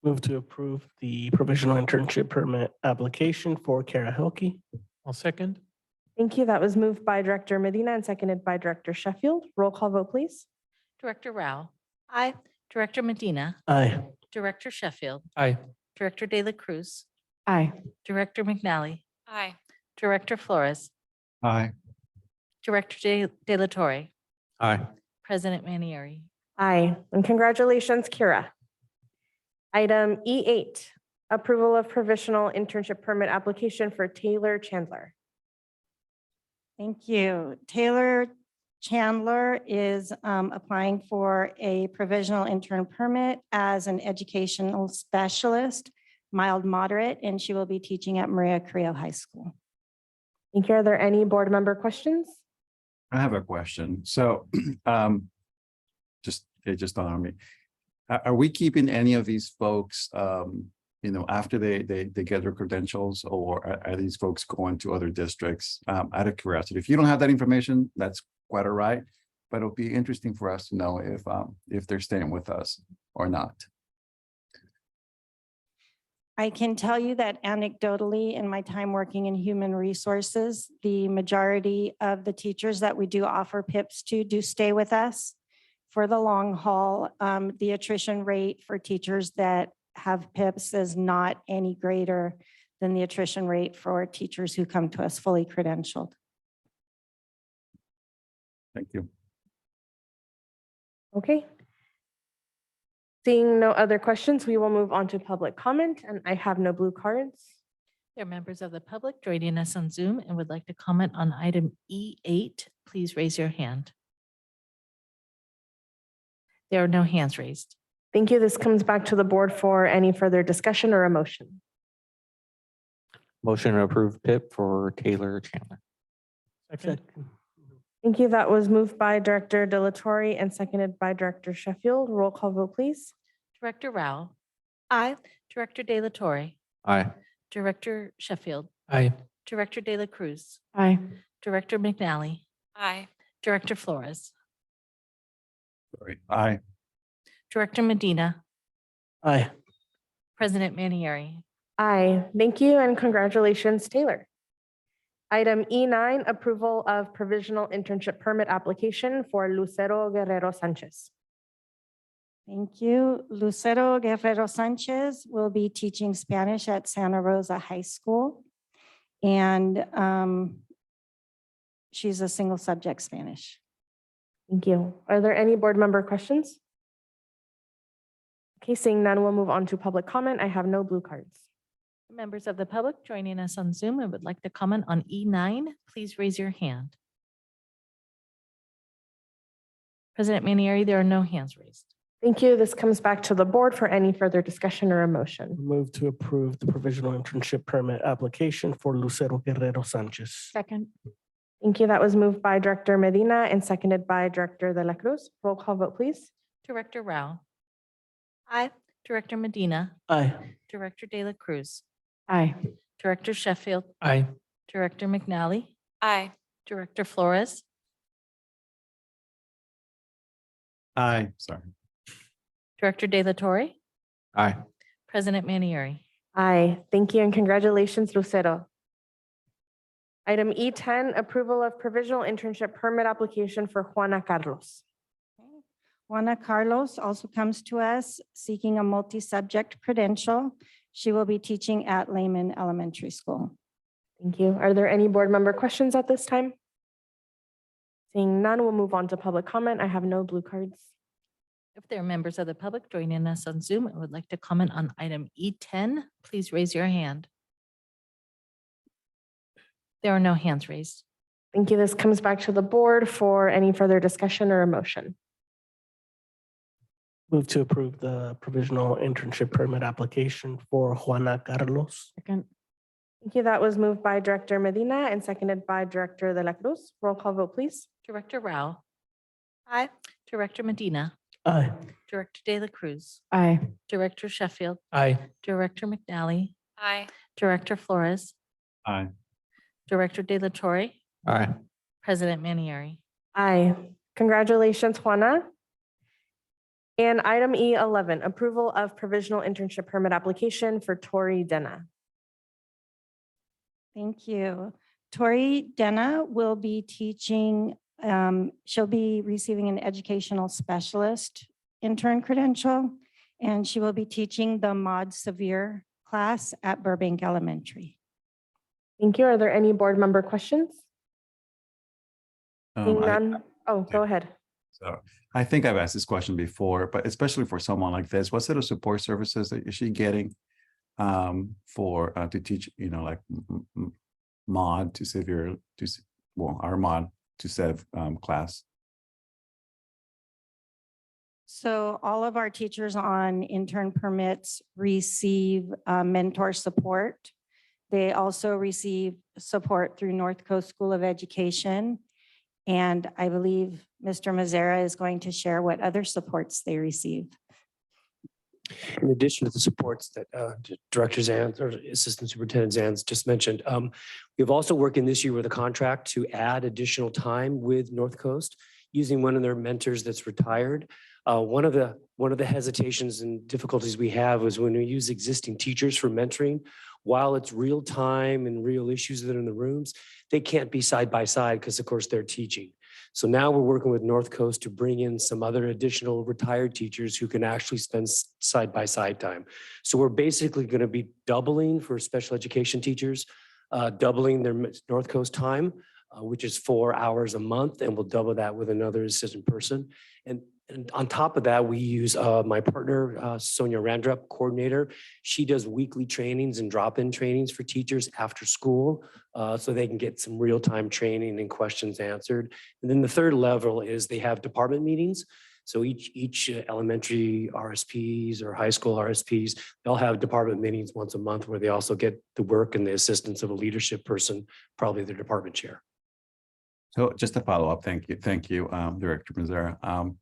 Move to approve the provisional internship permit application for Kara Hilke. I'll second. Thank you. That was moved by Director Medina and seconded by Director Sheffield. Roll call vote, please. Director Rao, Aye. Director Medina, Aye. Director Sheffield, Aye. Director De La Cruz, Aye. Director McNally, Aye. Director Flores, Aye. Director De La Torre, Aye. President Manieri. Aye. And congratulations, Kira. Item E8, approval of provisional internship permit application for Taylor Chandler. Thank you. Taylor Chandler is applying for a provisional intern permit as an educational specialist, mild moderate, and she will be teaching at Maria Carrillo High School. Thank you. Are there any board member questions? I have a question. So it just dawned on me. Are we keeping any of these folks, after they get their credentials, or are these folks going to other districts? Out of curiosity, if you don't have that information, that's quite all right. But it'll be interesting for us to know if they're staying with us or not. I can tell you that anecdotally, in my time working in human resources, the majority of the teachers that we do offer PIPs to do stay with us for the long haul. The attrition rate for teachers that have PIPs is not any greater than the attrition rate for teachers who come to us fully credentialed. Thank you. Okay. Seeing no other questions, we will move on to public comment, and I have no blue cards. There are members of the public joining us on Zoom and would like to comment on item E8. Please raise your hand. There are no hands raised. Thank you. This comes back to the board for any further discussion or a motion. Motion to approve PIP for Taylor Chandler. Second. Thank you. That was moved by Director De La Torre and seconded by Director Sheffield. Roll call vote, please. Director Rao, Aye. Director De La Torre, Aye. Director Sheffield, Aye. Director De La Cruz, Aye. Director McNally, Aye. Director Flores, Sorry. Aye. Director Medina, Aye. President Manieri. Aye. Thank you and congratulations, Taylor. Item E9, approval of provisional internship permit application for Lucero Guerrero Sanchez. Thank you. Lucero Guerrero Sanchez will be teaching Spanish at Santa Rosa High School. And she's a single subject Spanish. Thank you. Are there any board member questions? Okay, seeing none, we'll move on to public comment. I have no blue cards. Members of the public joining us on Zoom and would like to comment on E9, please raise your hand. President Manieri, there are no hands raised. Thank you. This comes back to the board for any further discussion or a motion. Move to approve the provisional internship permit application for Lucero Guerrero Sanchez. Second. Thank you. That was moved by Director Medina and seconded by Director De La Cruz. Roll call vote, please. Director Rao, Aye. Director Medina, Aye. Director De La Cruz, Aye. Director Sheffield, Aye. Director McNally, Aye. Director Flores, Aye. Sorry. Director De La Torre, Aye. President Manieri. Aye. Thank you and congratulations, Lucero. Item E10, approval of provisional internship permit application for Juana Carlos. Juana Carlos also comes to us seeking a multi-subject credential. She will be teaching at Lehman Elementary School. Thank you. Are there any board member questions at this time? Seeing none, we'll move on to public comment. I have no blue cards. If there are members of the public joining us on Zoom and would like to comment on item E10, please raise your hand. There are no hands raised. Thank you. This comes back to the board for any further discussion or a motion. Move to approve the provisional internship permit application for Juana Carlos. Second. Thank you. That was moved by Director Medina and seconded by Director De La Cruz. Roll call vote, please. Director Rao, Aye. Director Medina, Aye. Director De La Cruz, Aye. Director Sheffield, Aye. Director McNally, Aye. Director Flores, Aye. Director De La Torre, Aye. President Manieri. Aye. Congratulations, Juana. And item E11, approval of provisional internship permit application for Tori Denna. Thank you. Tori Denna will be teaching, she'll be receiving an educational specialist intern credential, and she will be teaching the Mod Severe class at Burbank Elementary. Thank you. Are there any board member questions? Seeing I- none. Oh, go ahead. So I think I've asked this question before, but especially for someone like this, what sort of support services is she getting for to teach, like mod to severe our mod to sev class? So all of our teachers on intern permits receive mentor support. They also receive support through North Coast School of Education. And I believe Mr. Mazzara is going to share what other supports they receive. In addition to the supports that Director Zans or Assistant Superintendent Zans just mentioned, we've also working this year with a contract to add additional time with North Coast using one of their mentors that's retired. One of the hesitations and difficulties we have is when we use existing teachers for mentoring. While it's real time and real issues that are in the rooms, they can't be side by side because, of course, they're teaching. So now we're working with North Coast to bring in some other additional retired teachers who can actually spend side by side time. So we're basically going to be doubling for special education teachers, doubling their North Coast time, which is 4 hours a month, and we'll double that with another assistant person. And on top of that, we use my partner, Sonia Randrup, coordinator. She does weekly trainings and drop-in trainings for teachers after school so they can get some real-time training and questions answered. And then the third level is they have department meetings. So each elementary RSPs or high school RSPs, they'll have department meetings once a month where they also get the work and the assistance of a leadership person, probably the department chair. So just to follow up, thank you, Director Mazzara.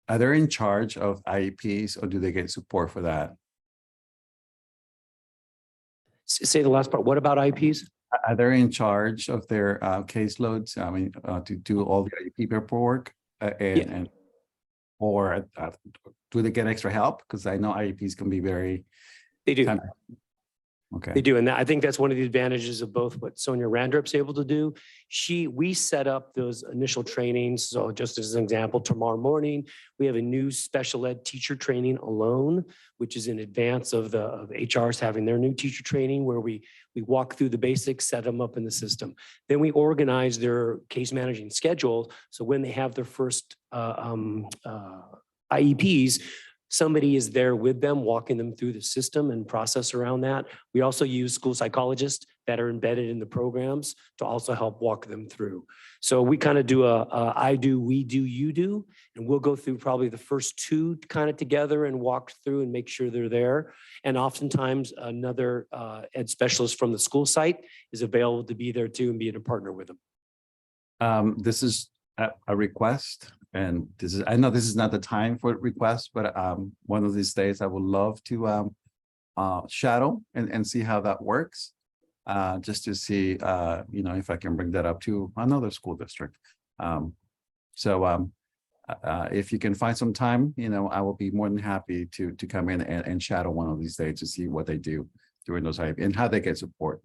Are they in charge of IEPs or do they get support for that? Say the last part. What about IEPs? Are they in charge of their caseloads? I mean, to do all the IEP paperwork or do they get extra help? Because I know IEPs can be very. They do. Okay. They do. And I think that's one of the advantages of both what Sonia Randrup's able to do. We set up those initial trainings. So just as an example, tomorrow morning, we have a new special ed teacher training alone, which is in advance of HRs having their new teacher training where we walk through the basics, set them up in the system. Then we organize their case managing schedule. So when they have their first IEPs, somebody is there with them, walking them through the system and process around that. We also use school psychologists that are embedded in the programs to also help walk them through. So we kind of do I do, we do, you do, and we'll go through probably the first two kind of together and walk through and make sure they're there. And oftentimes another ed specialist from the school site is available to be there too and being a partner with them. This is a request. And I know this is not the time for requests, but one of these days I would love to shadow and see how that works. Just to see, if I can bring that up to another school district. If you can find some time, I will be more than happy to come in and shadow one of these days to see what they do during those IEP and how they get support.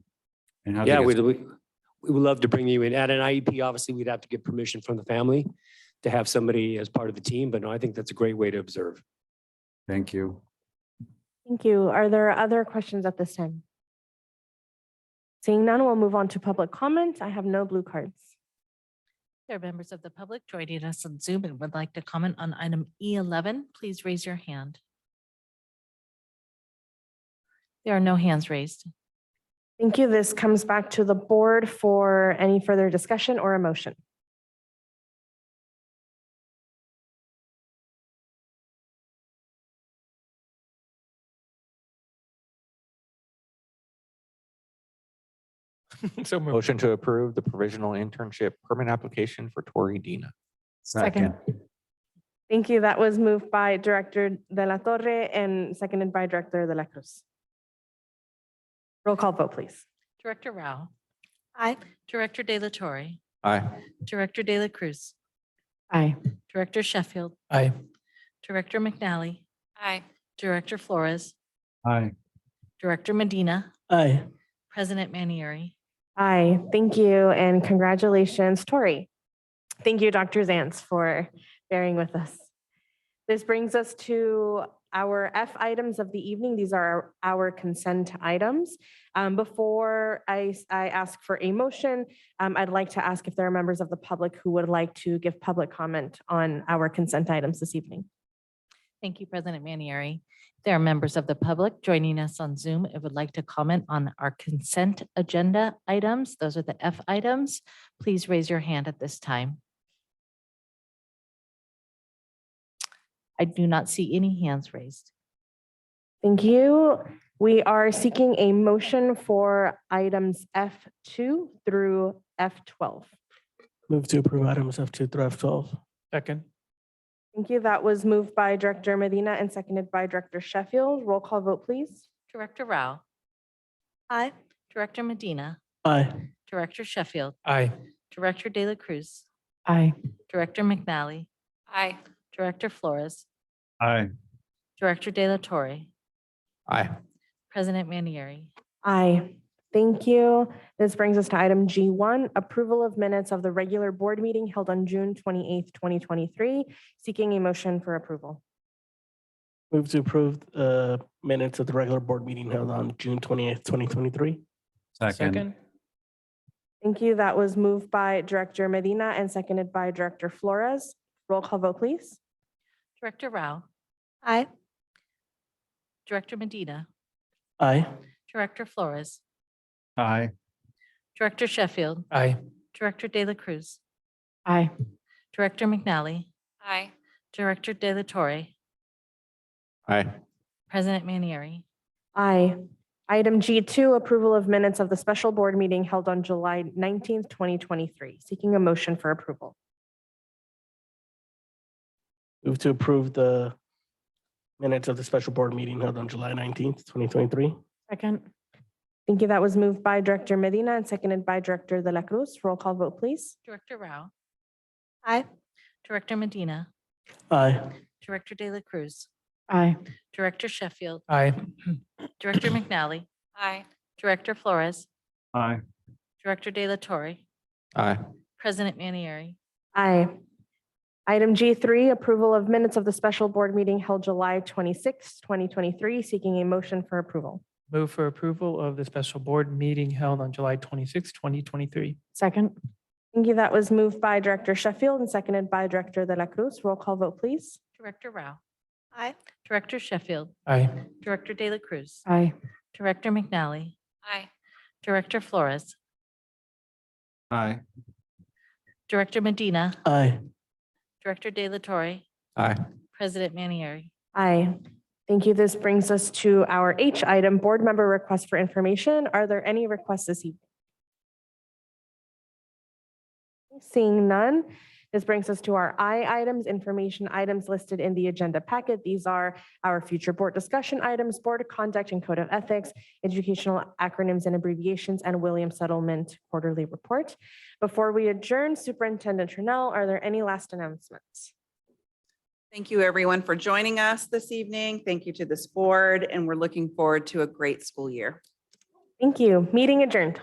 And how yeah, we would love to bring you in. At an IEP, obviously, we'd have to get permission from the family to have somebody as part of the team, but no, I think that's a great way to observe. Thank you. Thank you. Are there other questions at this time? Seeing none, we'll move on to public comment. I have no blue cards. There are members of the public joining us on Zoom and would like to comment on item E11. Please raise your hand. There are no hands raised. Thank you. This comes back to the board for any further discussion or a motion. So motion to approve the provisional internship permit application for Tori Dina. Second. Thank you. That was moved by Director De La Torre and seconded by Director De La Cruz. Roll call vote, please. Director Rao. Aye. Director De La Torre. Aye. Director De La Cruz. Aye. Director Sheffield. Aye. Director McNally. Aye. Director Flores. Aye. Director Medina. Aye. President Manieri. Aye. Thank you and congratulations, Tori. Thank you, Dr. Zantz, for bearing with us. This brings us to our F items of the evening. These are our consent items. Before I ask for a motion, I'd like to ask if there are members of the public who would like to give public comment on our consent items this evening. Thank you, President Manieri. There are members of the public joining us on Zoom and would like to comment on our consent agenda items. Those are the F items. Please raise your hand at this time. I do not see any hands raised. Thank you. We are seeking a motion for items F2 through F12. Move to approve items F2 through F12. Second. Thank you. That was moved by Director Medina and seconded by Director Sheffield. Roll call vote, please. Director Rao. Aye. Director Medina. Aye. Director Sheffield. Aye. Director De La Cruz. Aye. Director McNally. Aye. Director Flores. Aye. Director De La Torre. Aye. President Manieri. Aye. Thank you. This brings us to item G1, approval of minutes of the regular board meeting held on June 28th, 2023, seeking a motion for approval. Move to approve minutes of the regular board meeting held on June 28th, 2023. Second. Thank you. That was moved by Director Medina and seconded by Director Flores. Roll call vote, please. Director Rao. Aye. Director Medina. Aye. Director Flores. Aye. Director Sheffield. Aye. Director De La Cruz. Aye. Director McNally. Aye. Director De La Torre. Aye. President Manieri. Aye. Item G2, approval of minutes of the special board meeting held on July 19th, 2023, seeking a motion for approval. Move to approve the minutes of the special board meeting held on July 19th, 2023. Second. Thank you. That was moved by Director Medina and seconded by Director De La Cruz. Roll call vote, please. Director Rao. Aye. Director Medina. Aye. Director De La Cruz. Aye. Director Sheffield. Aye. Director McNally. Aye. Director Flores. Aye. Director De La Torre. Aye. President Manieri. Aye. Item G3, approval of minutes of the special board meeting held July 26th, 2023, seeking a motion for approval. Move for approval of the special board meeting held on July 26, 2023. Second. Thank you. That was moved by Director Sheffield and seconded by Director De La Cruz. Roll call vote, please. Director Rao. Aye. Director Sheffield. Aye. Director De La Cruz. Aye. Director McNally. Aye. Director Flores. Aye. Director Medina. Aye. Director De La Torre. Aye. President Manieri. Aye. Thank you. This brings us to our H item, board member requests for information. Are there any requests this evening? Seeing none, this brings us to our I items, information items listed in the agenda packet. These are our future board discussion items, board of conduct and code of ethics, educational acronyms and abbreviations, and Williams Settlement quarterly report. Before we adjourn, Superintendent Trinnell, are there any last announcements? Thank you, everyone, for joining us this evening. Thank you to this board, and we're looking forward to a great school year. Thank you. Meeting adjourned.